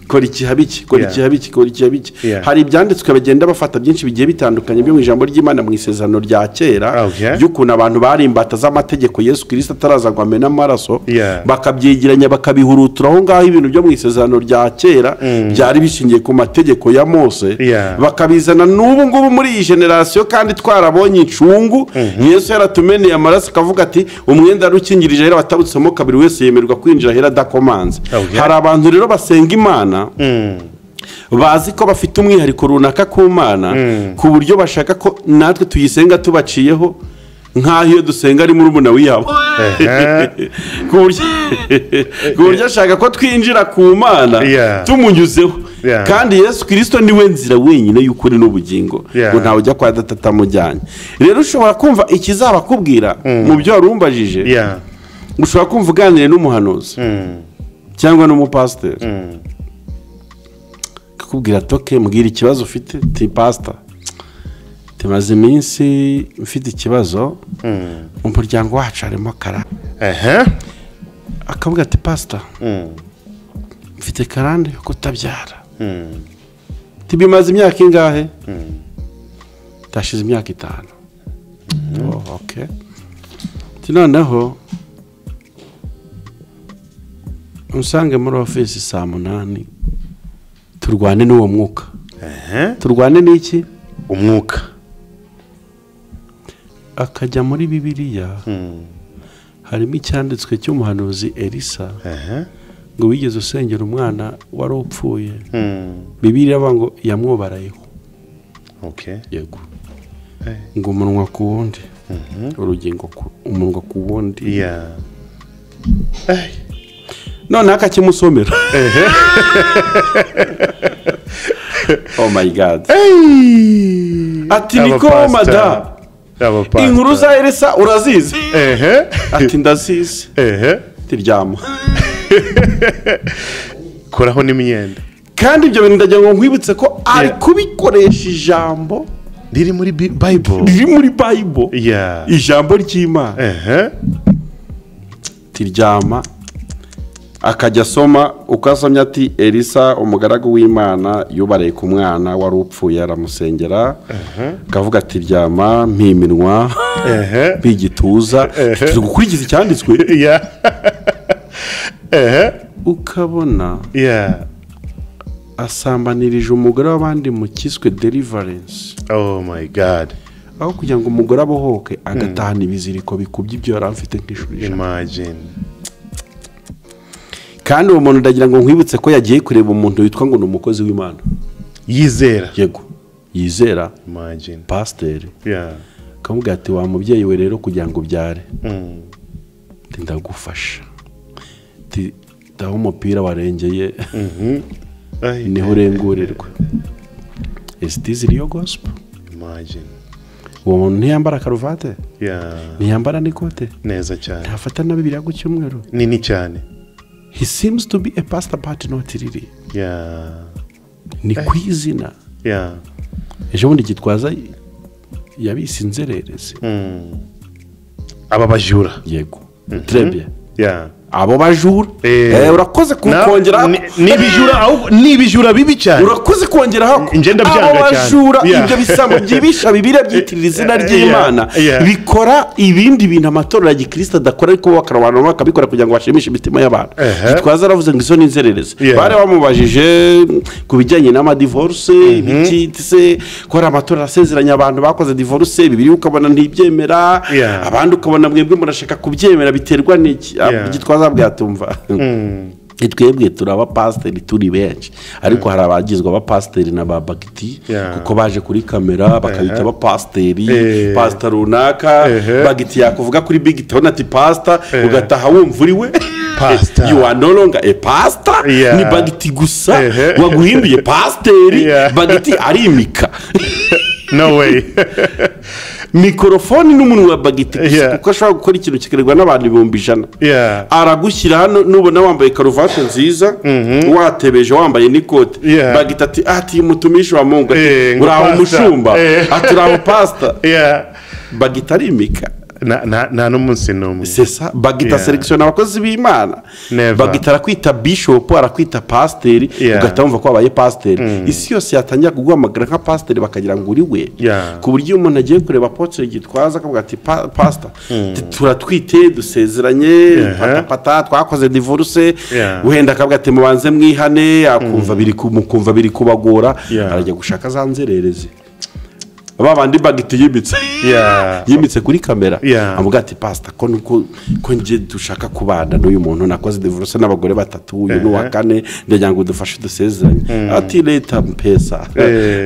kora ikihabiki hari ibyanditswe bagenda bafata byinshi bigiye bitandukanye byo mu ijambo ry'Imana mu isezerano rya kera y'ukuntu abantu bari imbata z'amategeko Yesu Kristo ataraza ngo amena amaraso bakabyegeranya bakabihurutura aho ngaho ibintu byo mu isezerano rya kera byari bishingiye ku mategeko ya Mose bakabizana n'ubu ngubu muri iyi generation kandi twarabonye incungu Yesu yaratumeneye amaraso akavuga ati umwenda rukingirije rero batabutsemo kabiri wese yemerwa kwinjira hera dakomanze hari abantu rero basenga Imana bazi ko bafite umwihariko runaka ku Mana ku buryo bashaka ko natwe tuyisenga tubaciyeho nk'aho iyo dusenga ari muri umuna wiyabo ku buryo ashaka ko twinjira ku Mana tumunyuzeho kandi Yesu Kristo niwe nzira wenyine y'ukuri n'ubugingo ngo ntawe ujya kwa data atamujyanye rero ushobora kumva ikizabakubwira mu byo warumbajije ushobora kumva uganire n'umuhanuzi cyangwa n'umupasiteri kakubwira toke mbwira ikibazo ufite ti pastor tumaze iminsi mfite ikibazo mu muryango wacu harimo kara akavuga ati pastor mfite karande yo kutabyara tibimaze imyaka ingahe tashize imyaka 5 okay tinoneho usange muri office saa 8 turwane n'uwo mwuka turwane n'iki umwuka akajya muri Bibiliya harimo icyanditswe cy'umuhanuzi Elisa ngo wigeze usengera umwana wari upfuye Bibiliya avuga ngo yamwobarayeho yego ngo umunwa ku wundi urugingo umunwa ku wundi none akakimusomera oh my god ati niko mada inkuru za Elisa urazizi ati ndazizi tiryama koraho n'imyenda kandi ibyo bintu ndagira ngo nkwibutse ko ari kubikoresha ijambo riri muri Bible ijambo ry'Imana tiryama akajya asoma uko asomye ati Elisa umugaragu w'Imana yubareye ku mwana wari upfuye aramusengera akavuga ati ryama mpiminwa bigituza turi gukurikiza icyanditswe ukabona asambanirije umugore w'abandi mu kiswe deliverance. Oh my god. Aho kugira ngo umugore abohoke agatahana ibiziriko bikubye ibyo yari afite nk'ishuri. Imagine. Kandi uwo muntu ndagira ngo nkwibutse ko yagiye kureba umuntu witwa ngo ni umukozi w'Imana. Yizera. Yego. Yizera. Imagine. Pastor. Yeah. Kamubwira ati wa mubyeyi we rero kugira ngo byare. Ndagufasha. Daho umupira warengeye. Niho urengurirwa. Is this real gospel? Imagine. Uwo muntu ntiyambara karuvate? Yeah. Ntiyambara n'ikote? Neza cyane. Ntafata na Bibiliya ku cyumweru? Nini cyane. He seems to be a pastor but not really. Yeah. Ni kwizina. Yeah. Ejo bundi Gitwaza yabise inzererezi. Aba bajura. Yego. Très bien. Yeah. Abo bajura urakoze kongera nibijura bibi cyane urakoze kongera hako ingenda byanga cyane bajura ibyo bisambo byibisha bibira byitirira izina ry'Imana bikora ibindi bintu amatorero ya Gikristo adakora ariko bakarabantu bakabikora kugira ngo bashimishe imitima y'abantu. Gitwaza aravuze ngo izo ni inzererezi bare bamubajije kubijyanye n'ama divorce ibitse ko ari amatorero asezeranya abantu bakoze divorce bibiri ukabona ntibyemera abandi ukabona mwebwe murashaka kubyemera biterwa n'iki. Gitwaza bwatumva twebwe turaba pastor turi benshi ariko hari abagizwe aba pastor na ba bagiti kuko baje kuri kamera bakabita aba pastor runaka bagiti yakuvuga kuri big tone ati pastor ugataha wumva uri we pastor you are no longer a pastor ni bagiti gusa waguhinduye pastor bagiti arimika no way mikrofoni n'umuntu wa bagiti kuko ashobora gukora ikintu kikererwa n'abantu 100 aragushyira hano nubona wambaye karuvate nziza watebeje wambaye n'ikote bagiti ati mutumishi wa Mungu uraho umushumba ati uraho pastor bagiti arimika na n'umunsi n'umwe sesa bagita selection abakozi b'Imana bagita arakwita bishop arakwita pastor ugatamva ko abaye pastor isi yose yatangira kuguhamagara nka pastor bakagira ngo uri we ku buryo umuntu agiye kureba apotre Gitwaza akavuga ati pastor turatwite dusezeranye pata twakoze divorce wenda akavuga ati mubanze mwihane akumva biri kubagora arajya gushaka zanzerereze babandi bagiti yimitse kuri kamera avuga ati pastor ko nje dushaka kubana n'uyu muntu nakoze divorce n'abagore batatu uyu n'uwa kane ndagira ngo dufashe dusezeranye ati leta mpesa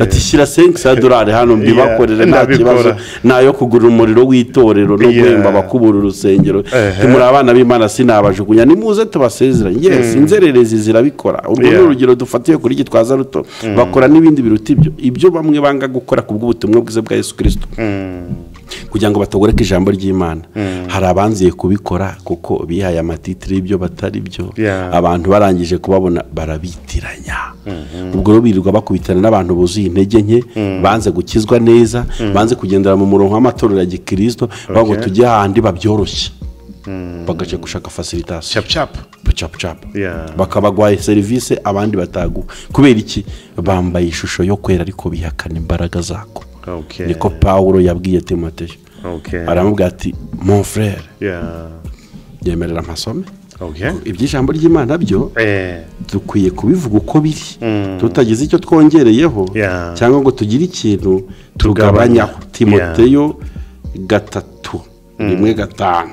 ati shira $500 hano mbibakorere nta kibazo nayo kugura umuriro w'itorero no guhemba bakubura urusengero muri abana b'Imana sinabajugunya nimuze tubasezeranye yes inzererezi zirabikora urwo n'urugero dufatiye kuri Gitwaza ruto bakora n'ibindi biruta ibyo bamwe banga gukora kubw'ubutumwa bwiza bwa Yesu Kristo kugira ngo batagoreka ijambo ry'Imana. Hari abanziye kubikora kuko bihaye amatitire y'ibyo batari byo abantu barangije kubabona barabitiranya ubwo rero birirwa bakubitana n'abantu buzuye intege nke banze gukizwa neza banze kugendera mu murongo w'amatorero ya Gikristo bago tujye handi babyoroshye bagaje gushaka facilitation chap bakabagwaye service abandi batagu kubera iki bambaye ishusho yo kwera ariko bihakana imbaraga zako. Niko Paulo yabwiye Timoteyo aramubwira ati mon frère yemerera amasome iby'ijambo ry'Imana byo dukwiye kubivuga uko biri tutagize icyo twongereyeho cyangwa ngo tugire ikintu tugabanyaho. Timoteyo 3:1-5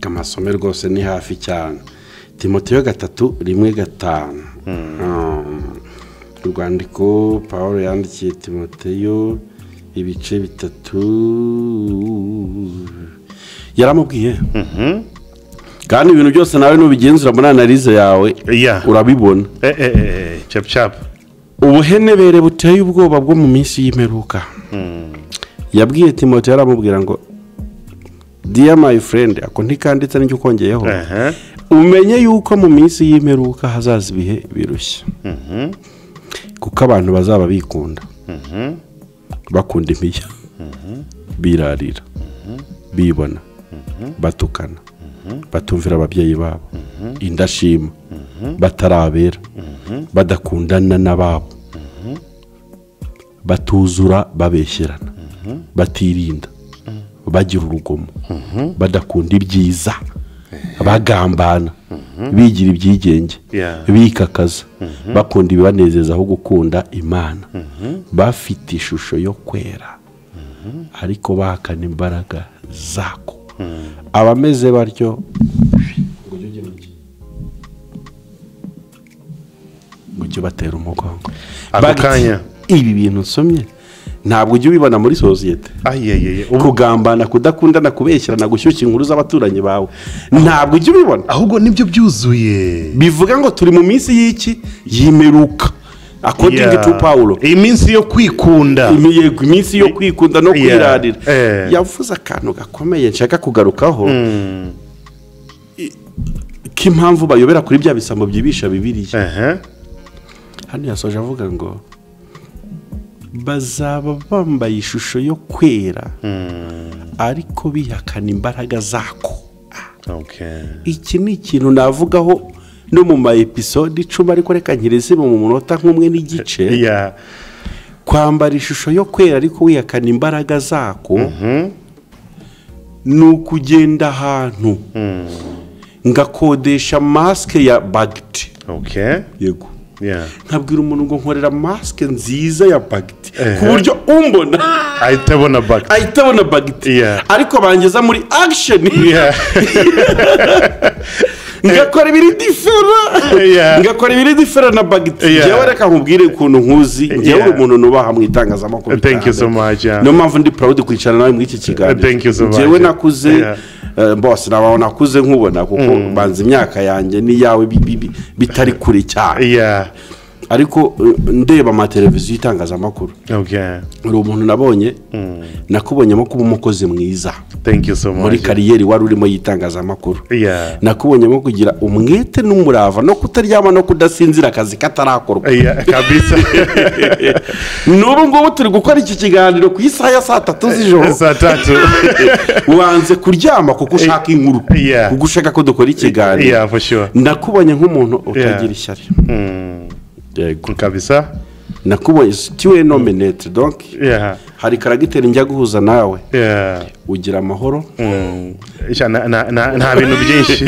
kamasome rwose ni hafi cyane. Timoteyo 3:1-5 urwandiko Paulo yandikiye Timoteyo ibice bitatu yaramubwiye kandi ibintu byose nawe nubigenzura muri analize yawe urabibona cap ubuhenebere buteye ubwoba bwo mu minsi y'imperuka yabwiye Timote yaramubwira ngo dear my friend ako ntikanditse n'icyo kongeyeho umenye yuko mu minsi y'imperuka hazaza ibihe birushya kuko abantu bazaba bikunda bakunda impiya birarira bibona batukana batumvira ababyeyi babo indashima batarabera badakundana n'ababo batuzura babeshyerana batirinda bagira urugomo badakunda ibyiza bagambana bigira ibyigenge bikakaza bakunda ibibanezeza aho gukunda Imana bafite ishusho yo kwera ariko bahakana imbaraga zako abameze batyo ngo batera umugongo akanya ibi bintu nsomye ntabwo ujye ubibona muri sosiyete kugambana kudakundana kubeshyirana gushyushya inkuru z'abaturanyi bawe ntabwo ujye ubibona ahubwo nibyo byuzuye bivuga ngo turi mu minsi y'iki yimeruka according to Paulo iminsi yo kwikunda iminsi yo kwikunda no kwirarira yavuze akantu gakomeye nshaka kugarukaho k'impamvu bayobera kuri bya bisambo byibisha Bibiliya hano yasoje avuga ngo bazaba bambaye ishusho yo kwera ariko bihakana imbaraga zako iki ni ikintu navugaho no mu ma episode 10 ariko reka nkireze mu munota nk'umwe n'igice kwambara ishusho yo kwera ariko wihakana imbaraga zako nukugenda ahantu ngakodesha maske ya bagiti yego nkabwira umuntu ngo nkorera maske nziza ya bagiti ku buryo umbona ahitabona bagiti ariko bangeza muri action ngakora ibiri difera na bagiti njyewe reka nkubwire ukuntu nkuzi njyewe umuntu nubaha mu itangazamakuru niyo mpamvu ndi proud kwicara nawe muri iki kiganiro njyewe nakuze bose nabaho nakuze nkubona kuko banze imyaka yanjye n'iyawe bitari kure cyane ariko ndeba ama televiziyo itangazamakuru uri umuntu nabonye nakubonyemo kuba umukozi mwiza muri kariyeri wari urimo yitangazamakuru nakubonyemo kugira umwete n'umurava no kutaryama no kudasinzira akazi katarakorwa kabisa n'ubu ngubu turi gukora iki kiganiro ku isaha ya 3 z'ijoro wanze kuryama kuko ushaka inkuru kuko ushaka ko dukora ikiganiro nakubonye nk'umuntu utagira ishyari kabisa nakubonye stiwe nominate donc hari karagiteri njya guhuza nawe ugira amahoro nta bintu byinshi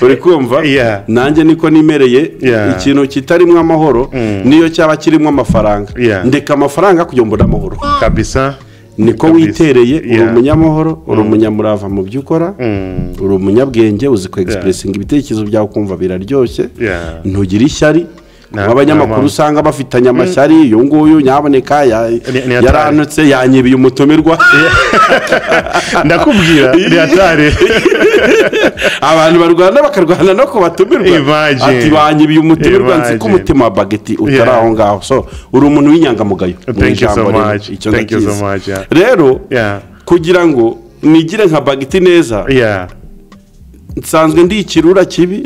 uri kumva nanjye niko nimereye ikintu kitarimo amahoro niyo cyaba kirimo amafaranga ndeka amafaranga kugira ngo amahoro kabisa niko witereye uri umunyamahoro uri umunyamurava mu byukora uri umunyabwenge uzi ko expressing ibitekerezo byawe kumva biraryoshye ntugira ishyari abanyamakuru usanga bafitanye amashyari uyu nguyu nyaboneka yaranutse yanyibiye umutumirwa ndakubwira ryatare abantu barwana bakarwana no kubatumirwa ati banyibiye umutumirwa nzi ko umutima wa bageti utaraho ngaho so uri umuntu w'inyangamugayo thank you so much rero kugira ngo nigire nka bageti neza nsanzwe ndi ikirura kibi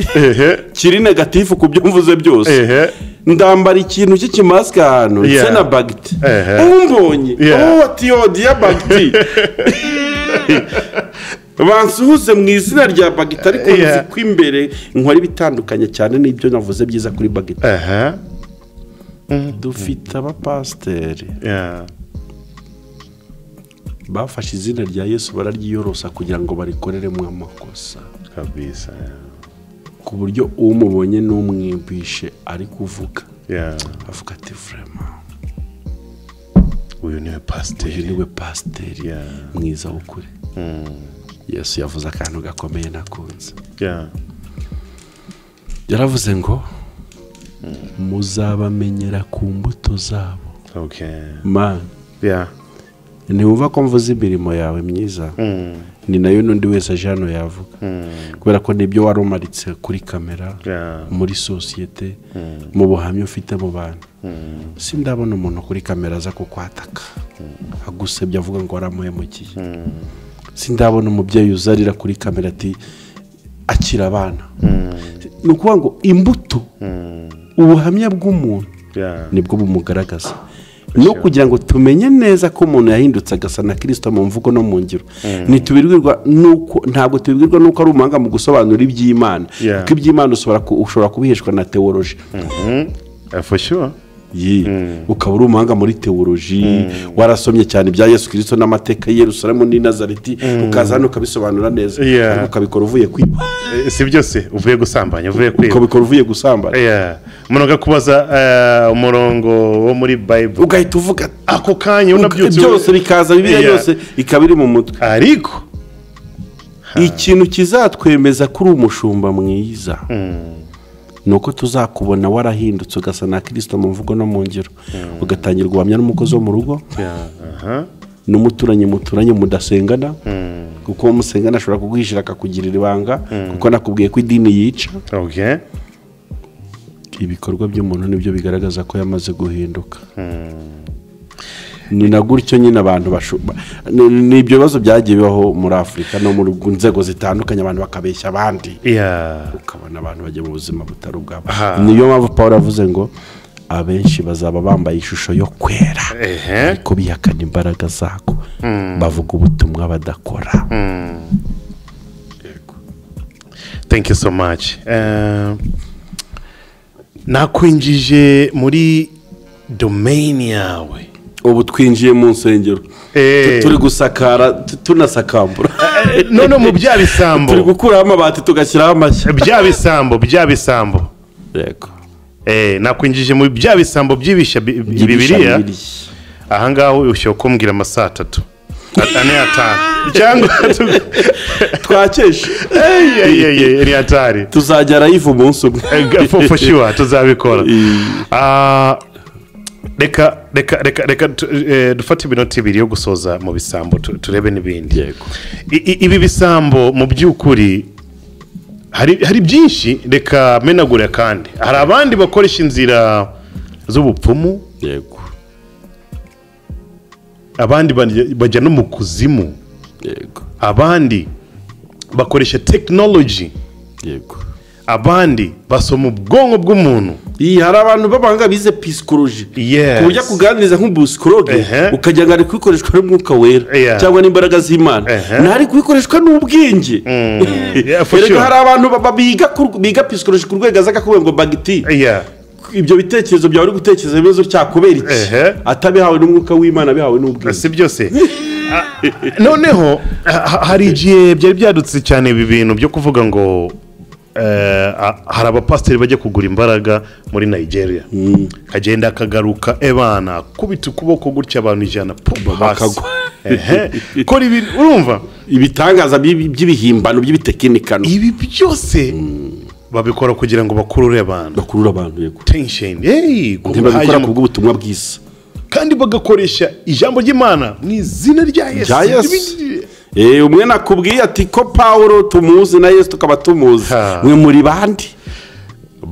kiri negatifu ku byo mvuze byose ndambara ikintu cy'ikimaske hano se na bagiti umbonye ati ya bagiti bansuhuze mu izina rya bagiti ariko nzi ko imbere nkora ibitandukanye cyane n'ibyo navuze byiza kuri bagiti dufite abapasiteri bafashe izina rya Yesu bararyiyorosa kugira ngo barikoreremo amakosa kabisa ku buryo umubonye n'umwibishe ari kuvuga avuga ati vraiment uyu niwe pasiteri mwiza w'ukuri Yesu yavuze akantu gakomeye nakunze yaravuze ngo muzabamenyera ku mbuto zabo man ntiwumva ko mvuze imirimo yawe myiza ni nayo n'undi wese aje hano yavuga kubera ko nibyo wari umaritse kuri kamera muri sosiyete mu buhamya ufite mu bantu sindabona umuntu kuri kamera aza kukwataka agusebya avuga ngo waramuhemukiye sindabona umubyeyi uzarira kuri kamera ati akira abana ni ukuvuga ngo imbuto ubuhamya bw'umuntu nibwo bumugaragaza no kugira ngo tumenye neza ko umuntu yahindutse agasa na Kristo mu mvugo no mu ngiro nitubirwirwa nuko ntabwo tubirwirwa nuko ari umuhanga mu gusobanura iby'Imana kuko iby'Imana ushobora kubiheshwa na theology for sure ukaba uri umuhanga muri theology warasomye cyane ibya Yesu Kristo n'amateka i Yerusalemu n'i Nazareti ukaza hano ukabisobanura neza ukabikora uvuye kwiba si byose uvuye gusambanya uvuye kwiba ukabikora uvuye gusambanya umuntu agakubaza umurongo wo muri Bible ugahita uvuga ako kanya unabyutse byose bikaza Bibiliya yose ikaba iri mu mutwe ariko ikintu kizatwemeza kuri umushumba mwiza nuko tuzakubona warahindutse ugasa na Kristo mu mvugo no mu ngiro ugatangirwa ubuhamya n'umukozi wo mu rugo n'umuturanyi mudasengana kuko musengana ashobora kuguhishira akakugirira ibanga kuko nakubwiye ko idini yica ibikorwa by'umuntu nibyo bigaragaza ko yamaze guhinduka ni na gutyo nyine abantu ni ibyo bibazo byagiye bibaho muri Afurika no mu nzego zitandukanye abantu bakabeshya abandi ukabona abantu bajya mu buzima butari ubwabo niyo mpamvu Paul avuze ngo abenshi bazaba bambaye ishusho yo kwera ariko bihakana imbaraga zako bavuga ubutumwa badakora thank you so much nakwinjije muri domain yawe ubu twinjiye mu nsengero turi gusakara tunasakambura none mu bya bisambo turi gukuraho amabati tugashyiraho amashyi bya bisambo yego nakwinjije mu bya bisambo by'ibisha Bibiliya ahangaha ushobora kumbwira amasaha 3 ane 5 cyangwa twakeshe ni atari tuzajya live umunsi umwe for sure tuzabikora reka dufate iminota 2 yo gusoza mu bisambo turebe n'ibindi ibi bisambo mu by'ukuri hari byinshi reka menagura kandi hari abandi bakoresha inzira z'ubupfumu yego abandi bajya no mu kuzimu yego abandi bakoresha technology yego abandi basoma ubwonko bw'umuntu hari abantu babanga bize psychology kujya kuganiriza nk'ubuscologue ukajya ngari kwikoreshwa n'umwuka wera cyangwa n'imbaraga z'Imana ntari kwikoreshwa n'ubwenge hari abantu biga psychology ku rwego azaga kuvuga ngo bagiti ibyo bitekerezo byawe uri gutekereza ibibazo cyakubera iki atabihawe n'umwuka w'Imana bihawe n'ubwenge si byose noneho hari igihe byari byadutse cyane ibi bintu byo kuvuga ngo hari abapasiteri bajya kugura imbaraga muri Nigeria kagenda akagaruka ebana kubita ukuboko gutya abantu 100 bakagwa kora ibintu urumva ibitangaza by'ibihimbano by'ibitekinikano ibi byose babikora kugira ngo bakurure abantu yego tension babikora ku bw'ubutumwa bwiza kandi bagakoresha ijambo ry'Imana mu izina rya Yesu umwe nakubwiye ati ko Paulo tumuzi na Yesu tukaba tumuzi mwe muri bandi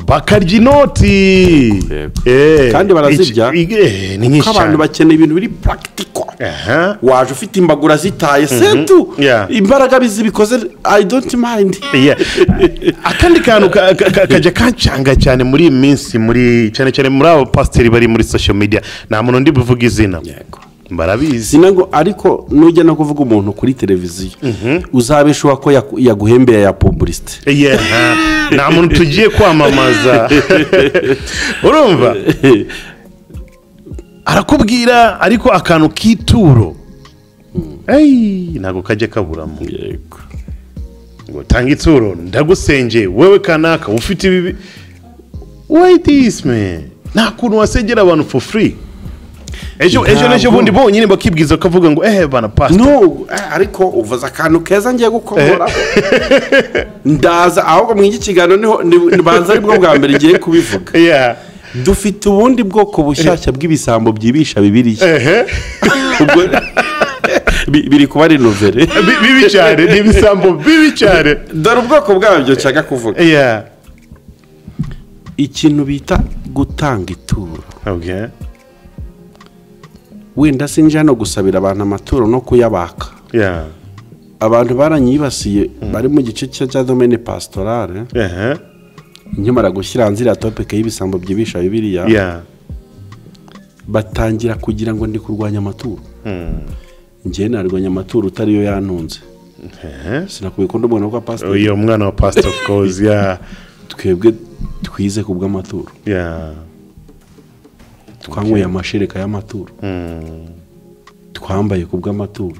bakarya inoti kandi barazirya ni nyinshi abantu bakeneye ibintu biri practical waje ufite imbagura zitaye setu imbaraga bizibikoze I don't mind akandi kantu kajya kancanga cyane muri iminsi muri cyane muri abo pasteri bari muri social media nta muntu ndi buvuga izina barabizi ngo ariko nujya no kuvuga umuntu kuri televiziyo uzabeshwa ko yaguhembeye ya publicity nta muntu tugiye kwamamaza urumva arakubwira ariko akantu kituro ntago kajya kaburamo yego ngo tanga ituro ndagusengeye wewe kanaka ufite ibi why this man nta kuntu wasengera abantu for free ejo bundi bonyine bakibwiza kavuga ngo bana pastor ariko uvuza akantu keza ngiye gukora ndaza ahubwo mu iki kiganiro niho banza ari bwo bwa mbere ngiye kubivuga dufite ubundi bwoko bushyashya bw'ibisambo byibisha Bibiliya biri kuba ari novere bibi cyane n'ibisambo bibi cyane dore ubwoko bwabyo nshaka kuvuga ikintu bita gutanga ituro wenda sinjya no gusabira abantu amaturo no kuyabaka abantu baranyibasiye bari mu gice cya domaine pastorale nyamara gushyira hanze iriya topike y'ibisambo byibisha bibiliya batangira kugira ngo ndi kurwanya amaturo njye narwanya amaturo utariyo yantunze sinakubikunda umuntu kwa pastor uyu mwana wa pastor of course twebwe twize kubw'amaturo twanyweye amashereka y'amaturo twambaye kubw'amaturo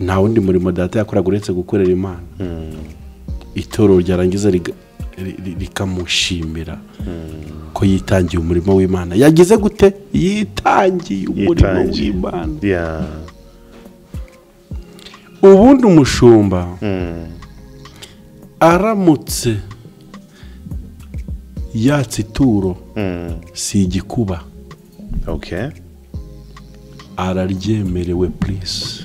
nta wundi murimo data yakoraga uretse gukorera Imana itorero ryarangiza rikamushimira ko yitangiye umurimo w'Imana yagize gute yitangiye umurimo w'Imana ubundi umushumba aramutse yatse ituro si igikuba araryemerewe please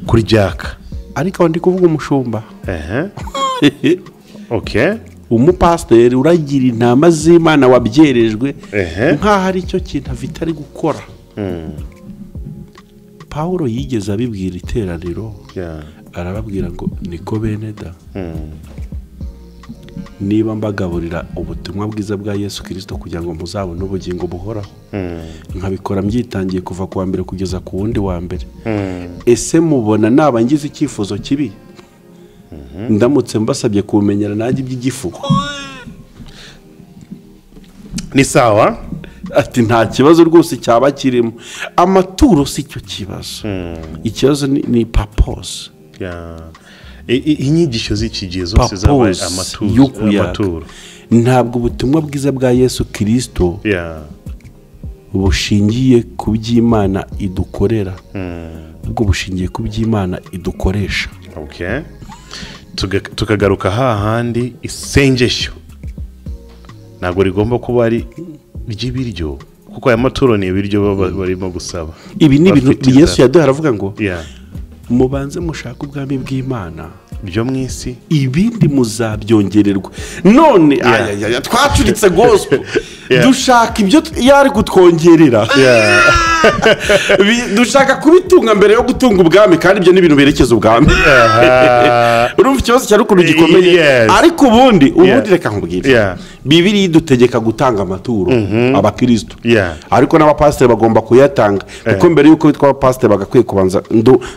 kuryaka ariko ndi kuvuga umushumba umupasiteri uragira intama z'Imana wabyerejwe nk'aho ari cyo kintu afite ari gukora Pawulo yigeze abibwira iteraniro arababwira ngo niko bene da niba mbagaburira ubutumwa bwiza bwa Yesu Kristo kugira ngo muzabone ubugingo buhoraho nkabikora mbyitangiye kuva ku wa mbere kugeza ku wundi wa mbere ese mubona naba ngize icyifuzo kibi ndamutse mbasabye kumenyera nanjye iby'igifu ni sawa ati nta kibazo rwose cyaba kirimo amaturo si cyo kibazo ikibazo ni purpose inyigisho z'ikigihe zose zabaye amaturo ntabwo ubutumwa bwiza bwa Yesu Kristo bushingiye ku by'Imana idukorera ubwo bushingiye ku by'Imana idukoresha tukagaruka hahandi isengesho ntabwo rigomba kuba ari ry'ibiryo kuko aya maturo ni ibiryo barimo gusaba ibi ni ibintu Yesu yaduha aravuga ngo mubanze mushaka ubwami bw'Imana byo mu isi ibindi muzabyongererwa none twacuritse gospel dushaka ibyo yari kutwongerera dushaka kubitunga mbere yo gutunga ubwami kandi ibyo ni ibintu berekeza ubwami urumva ikibazo cyari ukuntu gikomeye ariko ubundi reka nkubwire Bibiliya idutegeka gutanga amaturo abakristo ariko n'abapasiteri bagomba kuyatanga kuko mbere yuko bitwa abapasiteri bagakwiye kubanza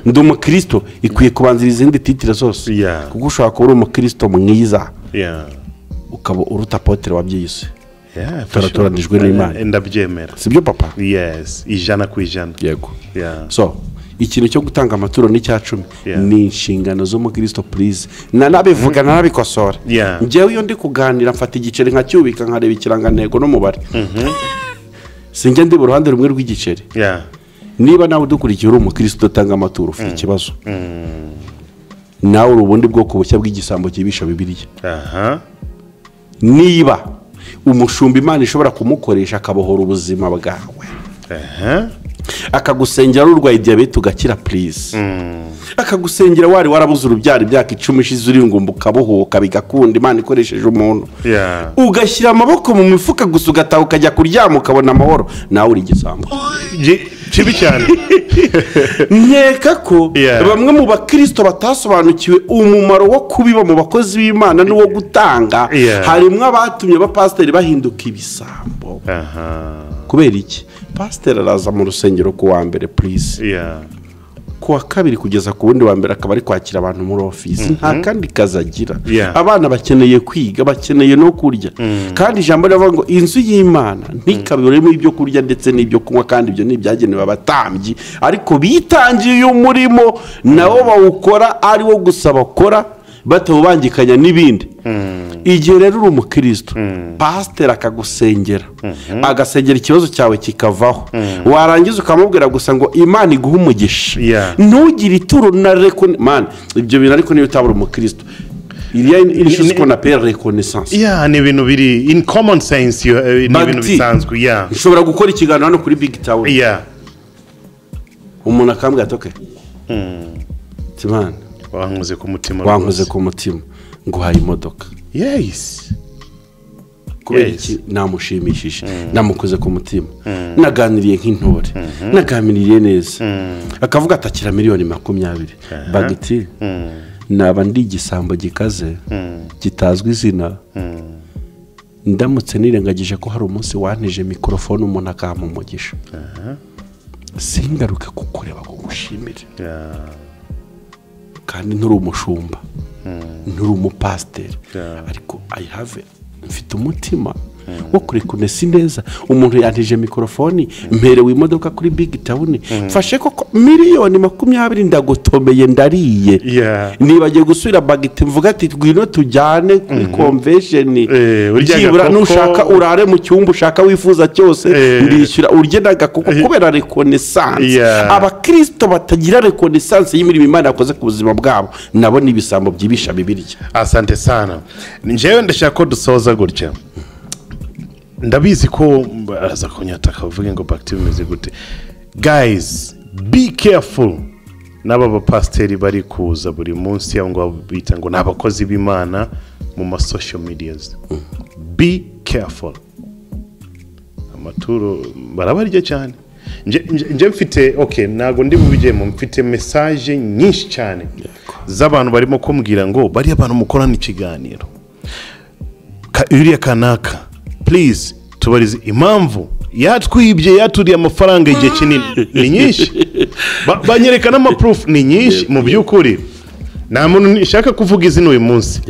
ndi umukristo ikwiye kubanzira izindi titire zose kuko ushobora kuba uri umukristo mwiza ukaba uruta apotere wabyise turatoranijwe n'Imana ndabyemera sibyo papa ijana ku ijana yego so ikintu cyo gutanga amaturo ni cya 10 ni inshingano zo mu Kristo please nabivuga nabikosora njyewe iyo ndi kuganira mfata igiceri nkacyubika nkareba ikirangantego n'umubare sinjye ndi buruhande rumwe rw'igiceri niba nawe udukurikiye uri umukristo utanga amaturo ufite ikibazo nawe ubundi bwoko bushya bw'igisambo kibisha Bibiliya niba umushumba Imana ishobora kumukoresha akabohora ubuzima bwawe akagusengera urwaye diabete ugakira please akagusengera wari warabuze urubyaro imyaka 10 ishize uri ngumba ukabohoka bigakunda Imana ikoresheje umuntu ugashyira amaboko mu mifuka gusa ugataha ukajya kuryama ukabona amahoro nawe uri igisambo kibi cyane nkeka ko bamwe mu bakristo batasobanukiwe umumaro wo kubiba mu bakozi b'Imana n'uwo gutanga harimo abatumye abapasiteri bahinduka ibisambo kubera iki pasiteri araza mu rusengero ku wa mbere please ku wa kabiri kugeza ku wundi wa mbere akaba ari kwakira abantu muri office nta kandi kazagira abana bakeneye kwiga bakeneye no kurya kandi ijambo rivuga ngo inzu y'Imana ntikabiremo ibyo kurya ndetse n'ibyo kunywa kandi ibyo nibyagenewe abatambyi ariko bitangiye umurimo nawo bawukora ari wo gusaba bakora batawubangikanya n'ibindi igihe rero uri umukristo pasiteri akagusengera agasengera ikibazo cyawe kikavaho warangiza ukamubwira gusa ngo Imana iguhe umugisha ntugire ituro na man ibyo bintu ariko niyo utabura umukristo il y a une chose qu'on appelle reconnaissance ni ibintu biri in common sense ni ibintu bisanzwe ushobora gukora ikiganiro hano kuri Big Town umuntu akambwira atoke Timana wankoze ku mutima nguhaye imodoka yes kubera iki namushimishije namukoze ku mutima naganiriye nk'intore naganiriye neza akavuga atakira miliyoni 20 bagiti naba ndi igisambo gikaze gitazwi izina ndamutse nirengagije ko hari umunsi wantije mikrofone umuntu akampa umugisha singaruke kukureba kugushimira kandi nturi umushumba nturi umupasiteri ariko I have mfite umutima wo kurekonesa neza umuntu yantije mikrofone mperewe imodoka kuri big town mfashe ko miliyoni 20 ndagotomeye ndariye nibagiye gusubira bagiti mvuga ati gwino tujyane kuri convention urya nushaka urare mu cyumba ushaka wifuza cyose ndishyura uryendaga kuko kubera reconnaissance abakristo batagira reconnaissance y'imirimo Imana yakoze ku buzima bwabo nabo nibisambo byibisha bibirya. Asante sana. Njewe ndashaka ko dusoza gutya. Ndabizi ko araza kunyata kavuga ngo bacteria imeze gute. Guys, be careful. Naba bapasteri bari kuza buri munsi cyangwa bita ngo nabakozi b'Imana mu ma social medias. Be careful. Amaturo barabarya cyane. Nje mfite nago ndi bubijemo mfite message nyinshi cyane z'abantu barimo kumbwira ngo bari abantu mukorana ikiganiro uriya kanaka please tubarize impamvu yatwibye yaturiye amafaranga igihe kinini ni nyinshi banyerekana ama proof ni nyinshi mu by'ukuri nta muntu nishaka kuvuga izina uyu munsi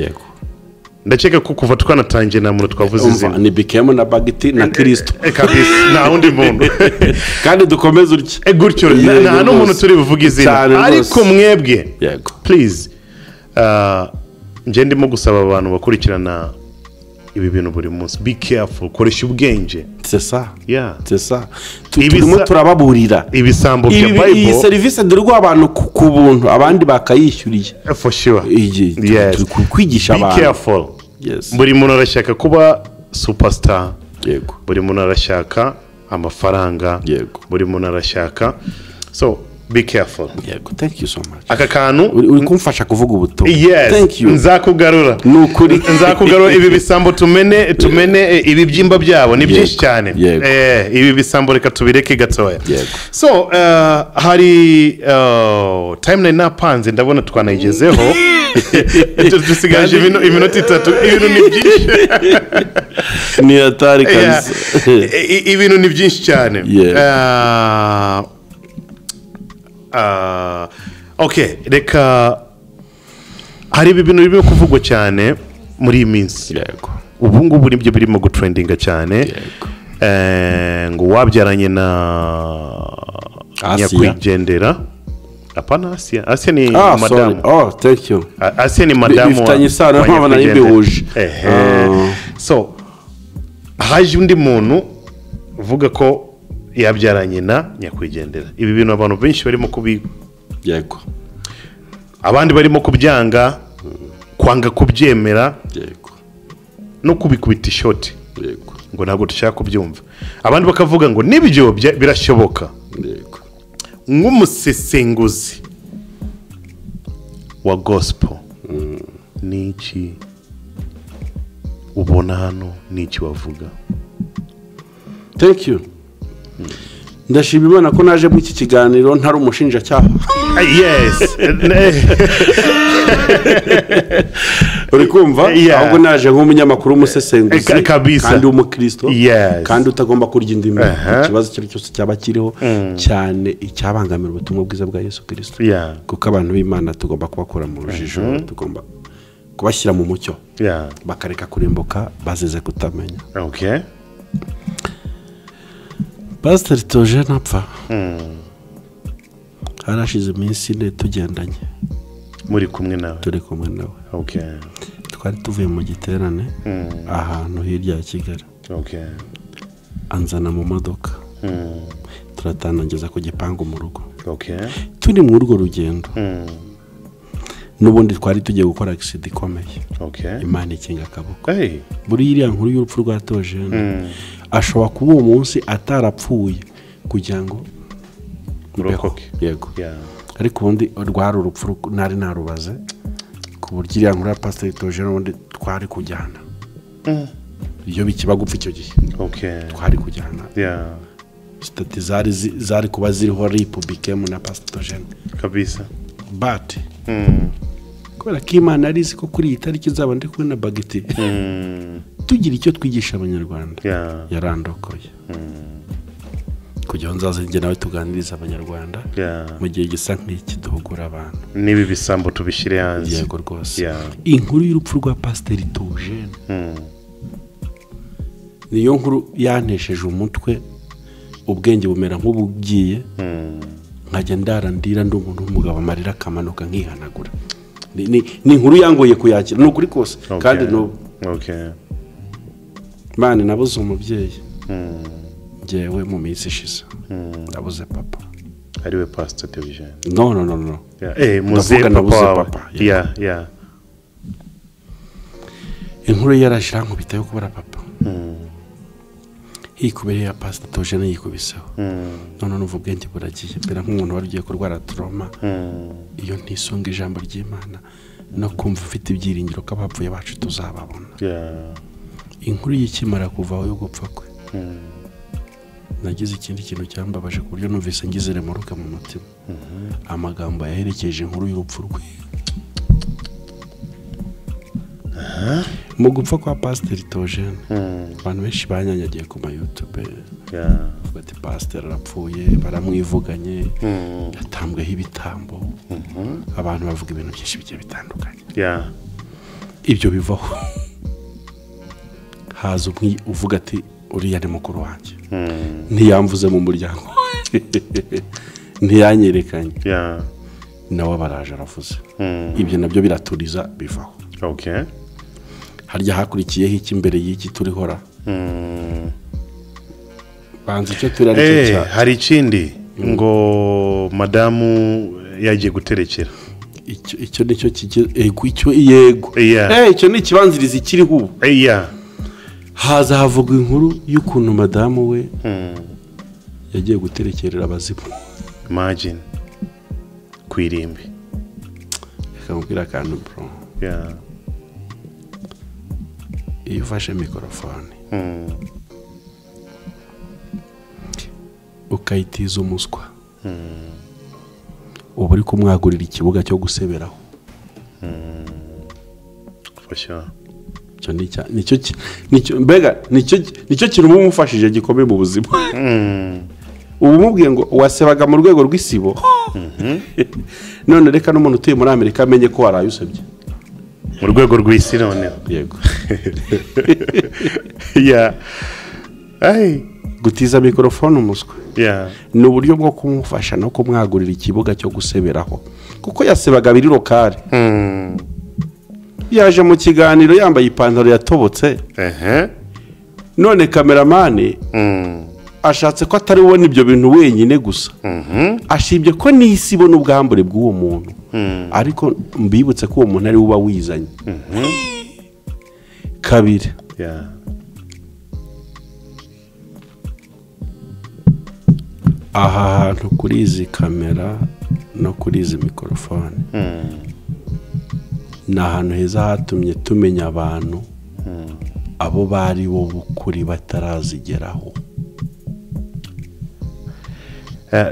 ndakeka ko kuva twanatangiye na muntu twavuze izina ni Bikem na bagiti na Kristo kabisa nta undi muntu kandi dukomeze gutyo nta n'umuntu turi buvuga izina ariko mwebwe please nje ndimo gusaba abantu bakurikirana ibi bintu buri munsi be careful koresha ubwenge c'est ça turimo turababurira ibisambo bya Bible iyi service ndirwa abantu ku buntu abandi bakayishyuriye for sure kwigisha abantu be careful buri muntu arashaka kuba superstar buri muntu arashaka amafaranga buri muntu arashaka so be careful. Thank you so much. Aka kantu uri kumfasha kuvuga ubutumwa. Thank you. Nzakugarura. Nukuri nzakugarura ibi bisambo tumene ibi byimba byabo ni byinshi cyane. Ibi bisambo reka tubireke gatoya. So hari timeline napanze ndabona twanayigezeho. Dusigaje iminota 3 ibintu ni byinshi. Ni atari kazi. Ibintu ni byinshi cyane. Reka hari ibintu birimo kuvugwa cyane muri iyi minsi ubu ngubu nibyo birimo gutrendinga cyane ngo wabyaranye na nyakwigendera apana Asia ni madamu thank you Asia ni madamu bifitanye isano nk'abana n'ibihuje so haje undi muntu uvuga ko yabyaranye na nyakwigendera ibi bintu abantu benshi barimo abandi barimo kubyanga kwanga kubyemera no kubikubita ishoti ngo ntabwo dushaka kubyumva abandi bakavuga ngo nibyo birashoboka nk'umusesenguzi wa gospel niki ubona hano niki wavuga. Thank you. Ndashima Imana ko naje mu iki kiganiro ntari umushinja cyaha. Uri kumva ahubwo naje nk'umunyamakuru umusesenguzi kandi umukristo kandi utagomba kurya indimi ikibazo cyo cyose cyaba kiriho cyane icyabangamira ubutumwa bwiza bwa Yesu Kristo kuko abantu b'Imana tugomba kubakora mu rujijo tugomba kubashyira mu mucyo bakareka kurimbuka bazize kutamenya. Pastor Theogene apfa harashize iminsi 4 tugendanye muri kumwe nawe turi kumwe nawe twari tuvuye mu giterane ahantu hirya ya Kigali anzana mu modoka turatanangeza ku gipangu mu rugo turi mu urwo rugendo n'ubundi twari tugiye gukora accident ikomeye Imana ikinga akaboko buri iriya nkuru y'urupfu rwa Theogene ashobora kuba uwo munsi atarapfuye kugira ngo murokoke yego ariko ubundi rwari urupfu nari narubaze ku buryo iriya nkuru ya Pastor Theogene ubundi twari kujyana iyo bikiba gupfa icyo gihe twari kujyana stati zari kuba ziriho ripu Bikem na Pastor Chaine kabisa but kubera ko Imana arizi ko kuri iyi tariki zaba ndi kumwe na bagiti tugira icyo twigisha abanyarwanda yarandokoye kugira ngo nzaze njye nawe tuganiriza abanyarwanda mu gihe gisa nk'iki duhugura abantu nibi bisambo tubishire hanze yego rwose inkuru y'urupfu rwa Pastor Theogene niyo nkuru yanesheje umutwe ubwenge bumera nk'ubugiye nkajya ndarandira ndi umuntu w'umugabo amarira akamanuka nkihanagura ni inkuru yangoye kuyakira ni ukuri kose kandi no Imana nabuze umubyeyi njyewe mu minsi ishize nabuze papa ariwe Pastor Theogene no muze papa inkuru yarashira nkubita yo kubura papa Ikomeye ya Pastor Theogene yikubiseho none nuvuga ubwenge buragiye mbera nk'umuntu wari ugiye kurwara trauma iyo ntisunga ijambo ry'Imana no kumva ufite ibyiringiro ko abapfuye bacu tuzababona inkuru y'ikimara kuvaho yo gupfa kwe nagize ikindi kintu cyambabaje ku buryo numvise ngize remoruka mu mutima amagambo yaherekeje inkuru y'urupfu rwe mu gupfa kwa Pastor Theogene abantu benshi banyanyagiye ku ma YouTube bati Pastor arapfuye baramwivuganye yatambweho ibitambo abantu bavuga ibintu byinshi bigiye bitandukanye ibyo bivaho haza uvuga ati uriya ni mukuru wanjye ntiyamvuze mu muryango ntiyanyerekanye nawe baraje aravuze ibyo nabyo biraturiza bivaho harya hakurikiyeho iki imbere y'iki turihora banze icyo turaricyo hari ikindi ngo madamu yagiye guterekera icyo nicyo icyo yego icyo ni ikibanziriza ikiriho ubu haza havugwa inkuru y'ukuntu madamu we yagiye guterekerera abazimu imagine kwirimbi akamubwira akantu bro iyo ufashe mikorofone ukayitiza umuswa uba uri kumwagurira ikibuga cyo guseberaho nicyo kintu umufashije gikomeye mu buzima ubu umubwiye ngo wasebaga mu rwego rw'isibo none reka n'umuntu utuye muri Amerika amenye ko waraye usebye mu rwego rw'isi none yego gutiza mikorofone umuswa ni uburyo bwo kumufasha no kumwagurira ikibuga cyo guseberaho kuko yasebaga biri lokale yaje mu kiganiro yambaye ipantaro yatobotse none kameramani ashatse ko atari ubona ibyo bintu wenyine gusa ashibye ko n'isi ibona ubwambure bw'uwo muntu ariko mbibutse ko uwo muntu ari uba wizanye kabiri aha hantu kuri izi kamera no kuri izi mikorofone ni ahantu heza hatumye tumenya abantu abo bari bo bukuri batarazigeraho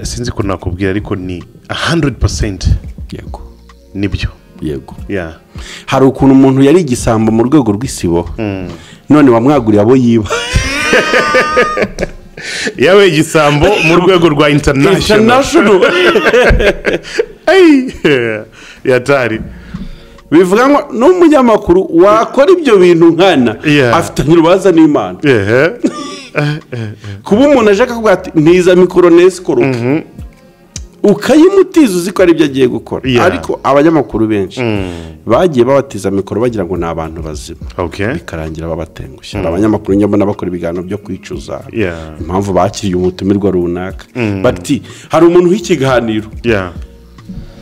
sinzi ko nakubwira ariko ni 100% yego nibyo yego hari ukuntu umuntu yari igisambo mu rwego rw'isibo none wamwaguriye abo yiba yawe igisambo mu rwego rwa international yatari bivuga ngo n'umunyamakuru wakora ibyo bintu nkana afitanye urubaza n'Imana kuba umuntu aje akavuga ati ntiza mikoro nesikoroke ukayimutiza uzi ko ari ibyo agiye gukora ariko abanyamakuru benshi bagiye babatiza mikoro bagira ngo ni abantu bazima bikarangira babatengushya abanyamakuru nyabona bakora ibiganiro byo kwicuza impamvu bakiriye umutumirwa runaka bati hari umuntu w'ikiganiro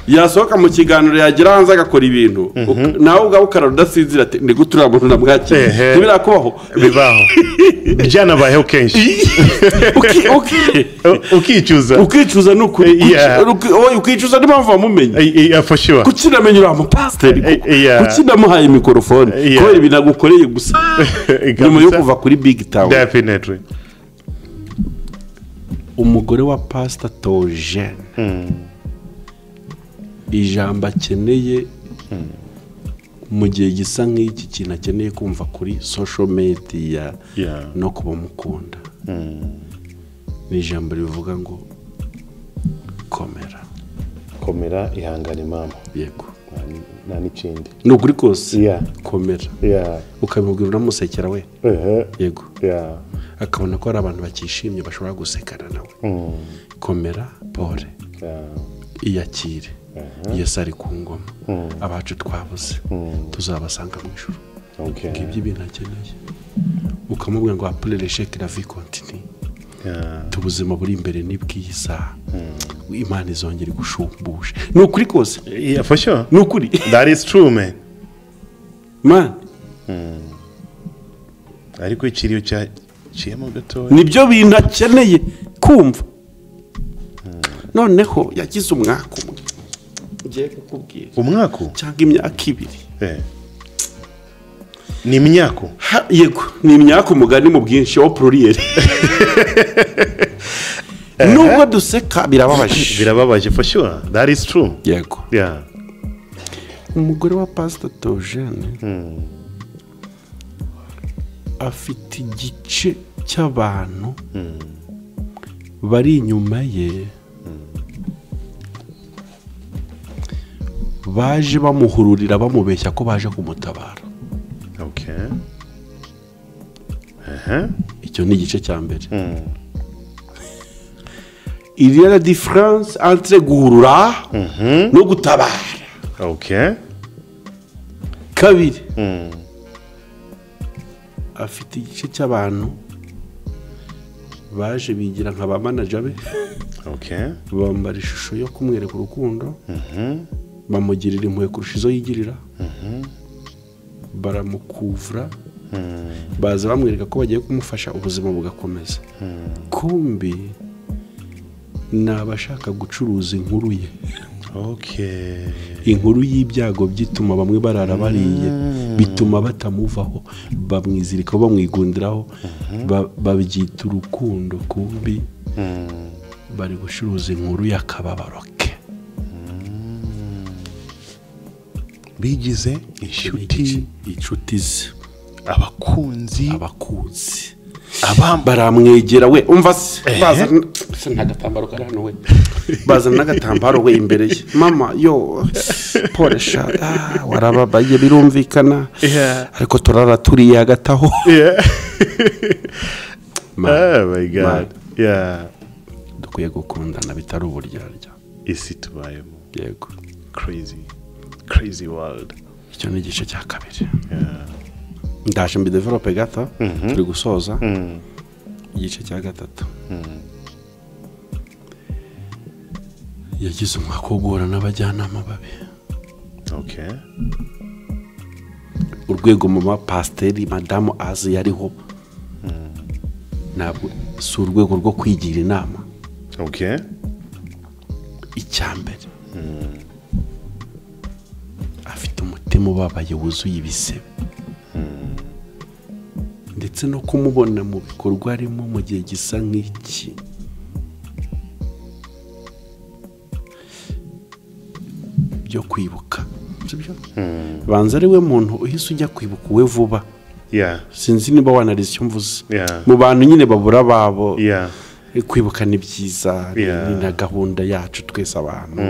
yasohoka mu kiganiro yagira hanze agakora ibintu nawe ubwawe ukararudasinzira ati ndi gutura muntu namwakira ntibirakubaho bibaho byanabayeho kenshi ukicuza n'ukuri ukicuza n'impamvu wamumenye kuki namenye uriya mupasiteri kuki namuhaye mikorofone kubera ibintu agukoreye gusa nyuma yo kuva kuri big town. Definitely. Umugore wa pastor Theogene ijambo akeneye mu gihe gisa nk'iki kintu akeneye kumva kuri social media no kuba mukunda ni ijambo rivuga ngo komera ihangane mama. Yego nta n'ikindi ni ukuri kose komera ukabibwira uramusekera we yego akabona ko hari abantu bakishimye bashobora gusekana nawe komera pole iyakire Yesu ari ku ngoma abacu twabuze tuzabasanga mu ijuru ngibyo ibintu akeneye ukamubwira ngo apure l'échec la vie continue tubuzima buri imbere ni bwiza Imana izongera igushumbushe ni ukuri kose for sure ni ukuri that is true man ariko ikiriyo cyemo gatoya nibyo bintu akeneye kumva noneho yagize umwaka umwe ngiye kukubwira umwaka cyangwa imyaka ibiri ni imyaka yego ni imyaka umugani mu bwinshi wa pluriel nubwo duseka birababaje for sure that is true yego umugore wa pastor Theogene afite igice cy'abantu bari inyuma ye baje bamuhururira bamubeshya ko baje kumutabara. Icyo ni igice cya mbere. Il y a la différence entre guhurura no gutabara. Kabiri. Afite igice cy'abantu baje bigira nka ba manager be. Bambara ishusho yo kumwereka urukundo. Bamugirira impuhwe kurusha izo yigirira. Baramukuvura. Baza bamwereka ko bagiye kumufasha ubuzima bugakomeza. Kumbi nabashaka gucuruza inkuru ye. Inkuru y'ibyago byituma bamwe barara bariye bituma batamuvaho bamwizirika bamwigundiraho babyita urukundo kumbi bari gucuruza inkuru y'akababaro ke. Bigize inshuti ze abakunzi baramwegera we umva se baza n'agatambaro kari hano we baza n'agatambaro we imbere ye mama yo poresha warababaye birumvikana ariko turara turiye hagataho. Oh my god dukwiye gukundana bitari uburyarya isi tubayemo. Yego crazy world. Icyo ni igice cya kabiri. Ndaje mbi develope gato turi gusoza igice cya gatatu. Yagize umwaka wo guhura n'abajyanama babi. Urwego mama pasiteri madamu azi yariho ntabwo si urwego rwo kwigira inama. Icyambere afite umutima ubabaye wuzuye ibisebe ndetse no kumubona mu bikorwa arimo mu gihe gisa nk'iki byo kwibuka banza ari we muntu uhise ujya kwibuka uwe vuba. Sinzi niba wanarize icyo mvuze mu bantu nyine babura babo. Kwibuka ni byiza ni na gahunda yacu twese abantu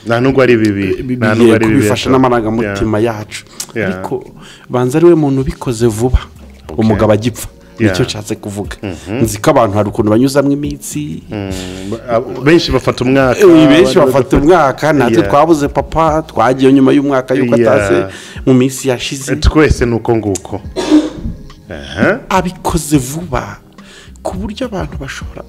nta nubwo ari bibi nta nubwo ari bibi bifasha n'amarangamutima yacu ariko banza ari we muntu ubikoze vuba umugabo agipfa nicyo nshatse kuvuga. Nzi ko abantu hari ukuntu banyuzamo iminsi benshi bafata umwaka natwe twabuze papa twagiye nyuma y'umwaka yuko ataze mu minsi yashize twese nuko nguko abikoze vuba ku buryo abantu bashobora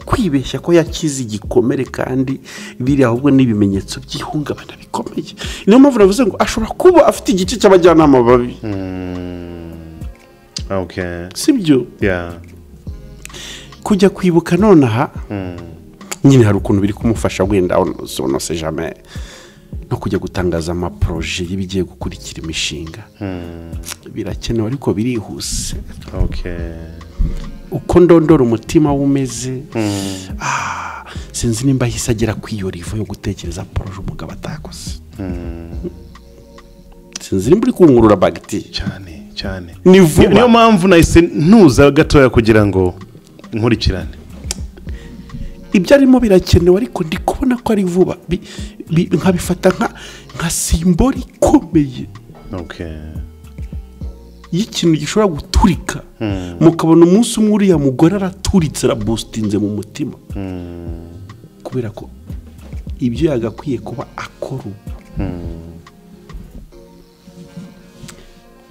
kwibeshya ko yakize igikomere kandi biri ahubwo n'ibimenyetso by'ihungabana bikomeye. Niyo mpamvu navuze ngo ashobora kuba afite igice cy'abajyanama babi. Okay. Sibyo? Yeah. Kujya kwibuka nonaha nyine hari ukuntu biri kumufasha wenda on se jamais no kujya gutangaza amaproje y'ibigiye gukurikira imishinga. Birakenewe ariko birihuse. Okay. Uko ndondora umutima wumeze sinzi nimba hisagera kwiyoriva yo gutekereza proje umugabo atakoze. Sinzi nimba uri kungurura bagiti cyane. Niyo mpamvu nahise ntuza gatoya kugira ngo nkurikirane. Ibyo arimo birakenewe ariko ndi kubona ko ari vuba nkabifata nka simboli ikomeye. Okay. Y'ikintu gishobora guturika mukabona umunsi umwe uriya mugore araturitse arabustinze mu mutima kubera ko ibyo yagakwiye kuba akora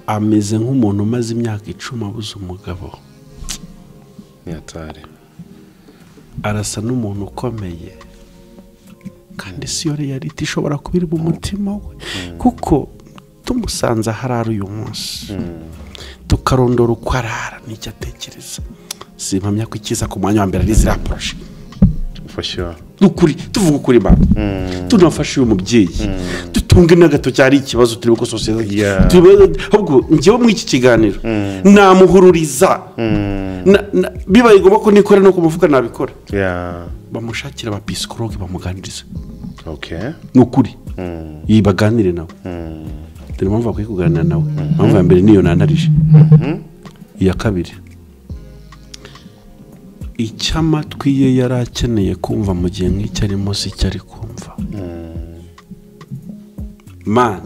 ameze nk'umuntu umaze imyaka 10 abuze umugabo. Nyatare. Arasa n'umuntu ukomeye kandi si yo reality ishobora kubira mu mutima we kuko tumusanze harara uyu munsi tukarondora uko arara n'icyo atekereza. Simpamya ko ikiza ku mwanya wa mbere ari ziriya proje. Ukuri tuvuga ukuri ba tunafashe uyu mubyeyi dutunge n'agato cyari ikibazo turi ko sosiyete ahubwo ngiye mu iki kiganiro namuhururiza bibaye ngombwa ko nikora no kumuvuga nabikora. Bamushakira aba psychologue bamuganiriza. Okay. Nukuri yibaganire nawe. Dore mpamvu akwiye kuganira nawe. Mpamvu ya mbere niyo nanarije. Iya kabiri icyamatwi ye yarakeneye kumva mu gihe nk'icyo arimo si cyo ari kumva. Man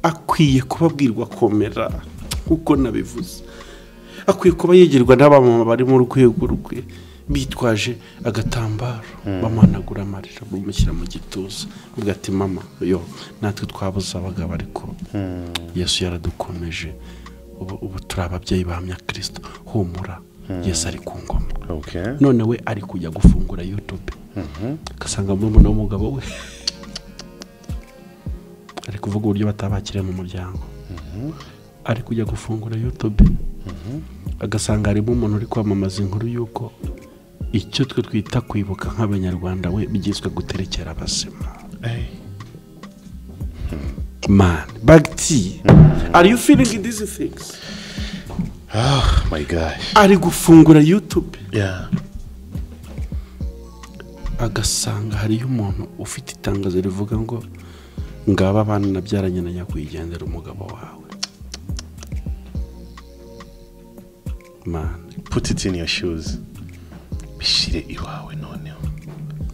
akwiye kubabwirwa komera uko nabivuze. Akwiye kuba yegerwa n'abamama bari mu rwego rwe bitwaje agatambaro bamanagura amarira bamushyira mu gituza uvuga ati mama yo natwe twabuze abagabo ariko Yesu yaradukomeje ubu turi ababyeyi bahamya Kristo humura Yesu ari ku ngoma. Okay. None we ari kujya gufungura YouTube kasanga murumuna w'umugabo we ari kuvuga uburyo batabakiriye mu muryango. Ari kujya gufungura YouTube agasanga harimo umuntu uri kwamamaza inkuru yuko icyo twe twita kwibuka nk'abanyarwanda we bigizwe guterekera abasema. Man, bagti. Are you feeling these things? Oh my gosh. Ari gufungura YouTube. Yeah. Agasanga hariyo umuntu ufite itangazo rivuga ngo ngaba abana nabyaranye na nyakwigendera umugabo wawe. Man, put it in your shoes. Bishire iwawe noneho.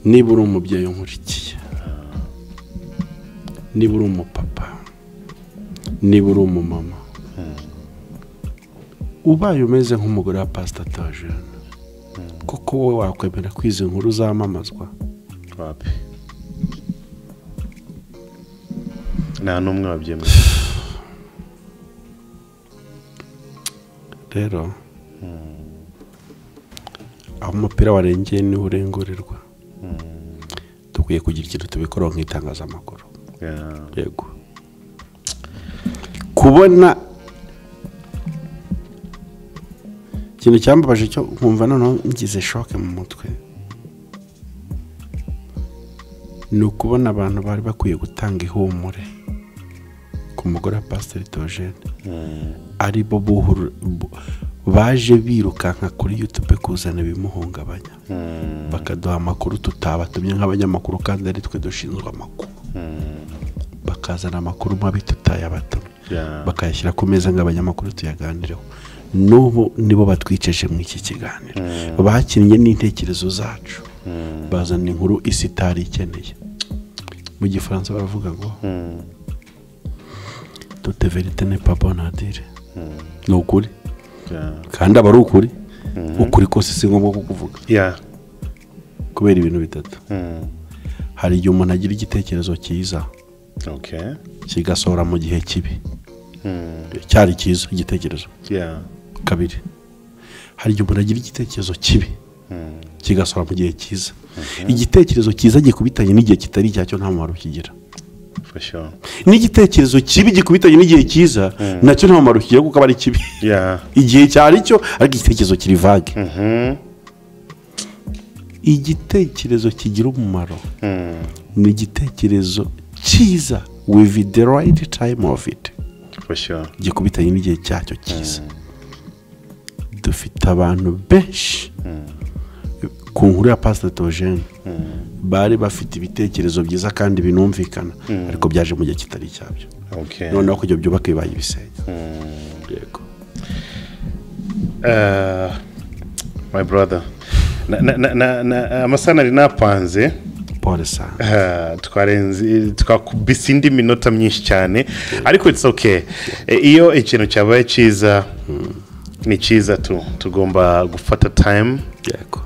Niba uri umubyeyi nkurikiye. Niba uri umupapa. Niba uri umumama. Ubaye umeze nk'umugore wa Pastor Theogene. Koko wowe wakwemera kwiza inkuru zamamazwa? Wapi? Nta n'umwe wabyemera. Rero aho umupira warengeye ni urengorerwa. Dukwiye kugira ikintu tubikora nk'itangazamakuru. Yego. Kubona ikintu cyambabaje cyo nkumva noneho ngize shock mu mutwe ni ukubona abantu bari bakwiye gutanga ihumure ku mugore wa Pastor Theogene ari bo baje birukanka kuri YouTube kuzana bimuhungabanya bakaduha amakuru tutabatumye nk'abanyamakuru kandi ari twe dushinzwe amakuru bakazana amakuru mabi tutayabatumye bakayashyira ku meza nk'abanyamakuru tuyaganireho. N'ubu nibo batwiceje mu iki kiganiro bakinnye n'intekerezo zacu bazana inkuru isi itari ikeneye. Mu gifaransa baravuga ngo toute vérité n'est pas bonne à dire. Ni ukuri kandi aba ari ukuri. Ukuri kose si ngombwa kukuvuga kubera ibintu bitatu. Hari igihe umuntu agira igitekerezo cyiza kigasohora mu gihe kibi cyari cyiza igitekerezo. Kabiri hari igihe umuntu agira igitekerezo kibi kigasohora mu gihe cyiza. Igitekerezo cyiza gikubitanye n'igihe kitari cyacyo nta mumaro kigira. N'igitekerezo kibi gikubitanye n'igihe cyiza nacyo nta mumaro kigira kuko aba ari kibi. Igihe cyari cyo ariko igitekerezo kiri vague. Igitekerezo kigira umumaro ni igitekerezo cyiza with the right time of it. Gikubitanye n'igihe cyacyo cyiza. Dufite abantu benshi ku nkuru ya Pastor Theogene bari bafite ibitekerezo byiza kandi binumvikana ariko byaje mu gihe kitari cyabyo. Noneho kujya byubaka bibaye ibisenya. Yego. My brother, amasana ari napanze pole sana. Twakubise indi minota myinshi cyane ariko it's okay. Iyo ikintu cyabaye cyiza ni cyiza tugomba gufata time. Yego.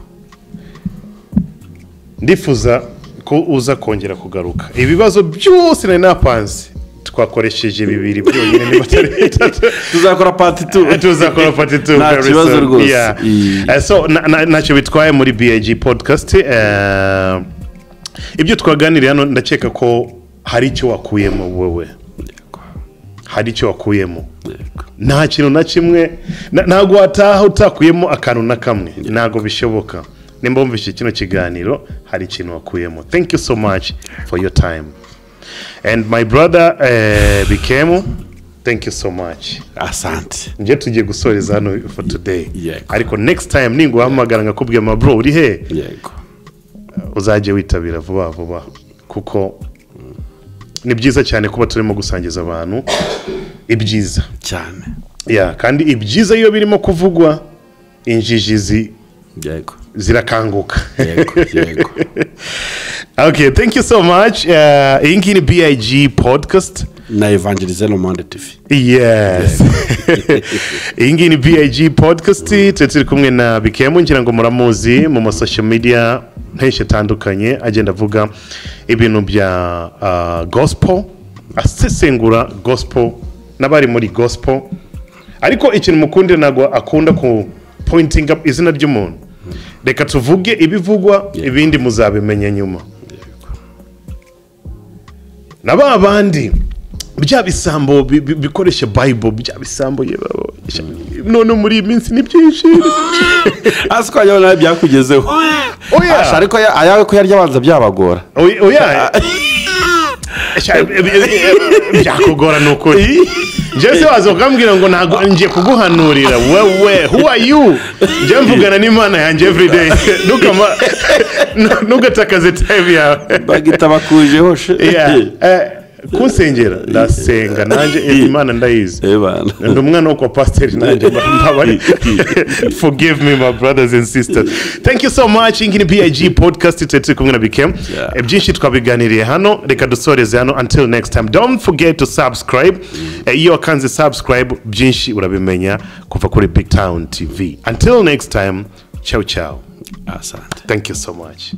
Ndifuza ko uza kongera kugaruka. Ibibazo byose nari napanze twakoresheje bibiri byonyine niba atari tuzakora part 2. Tuzakora part 2. Nta kibazo rwose. So nacyo bitwaye muri BAG podcast. Ibyo twaganiriye hano ndakeka ko hari icyo wakuyemo wowe. Hari icyo wakuyemo. Nta kintu na kimwe ntago wataha utakuyemo akantu na kamwe. Ntago bishoboka. Nimba umvise kino kiganiro hari ikintu wakuyemo. Thank you so much for your time. And my brother Bikem, thank you so much. Asante. Nje tugiye gusoreza hano for today. Ariko next time ninguhamagara ngakubwiye ma bro uri he? Yego. Uzaje witabira vuba kuko ni byiza cyane kuba turimo gusangiza abantu ibyiza cyane. Kandi ibyiza iyo birimo kuvugwa injijizi zirakanguka. Yego. Okay, thank you so much. Iyi ni BAG podcast na Evangélisez le Monde TV. Yes. Iyi ni BAG podcast turi kumwe na Bikem, ngira ngo muramuzi mu social media henshi tandukanye agenda avuga ibintu bya gospel, asesengura gospel n'abari muri gospel. Ariko ikintu mukunde nago akunda ku pointing up izina ry'umuntu. Reka tuvuge ibivugwa ibindi muzabimenya nyuma. Naba abandi bya bisambo bikoresha Bible, bya bisambo none muri iminsi ni byinshi. Asiko yabona byakugezeho. Oya ariko ayawe ko yaryabanza byabagora. Oya byakugora nuko Jesse wazokambwira ngo ntago ngiye kuguhanurira wewe. Who are you? Je mvugana n'Imana yanjye every day. Nugatakaze time yawe. Bagita bakujeho. Kunsengera ndasenga nanje Imana ndayizi. Ndumwana wo kwa pastor nanje mbabari. Forgive me my brothers and sisters. Thank you so much. Ingini BAG podcast tete kumwe na Bikem. Byinshi twabiganiriye hano, reka dusoreze hano. Until next time, don't forget to subscribe. Iyo kanze subscribe byinshi urabimenya kuva kuri Big Town TV. Until next time, ciao ciao. Asante. Thank you so much.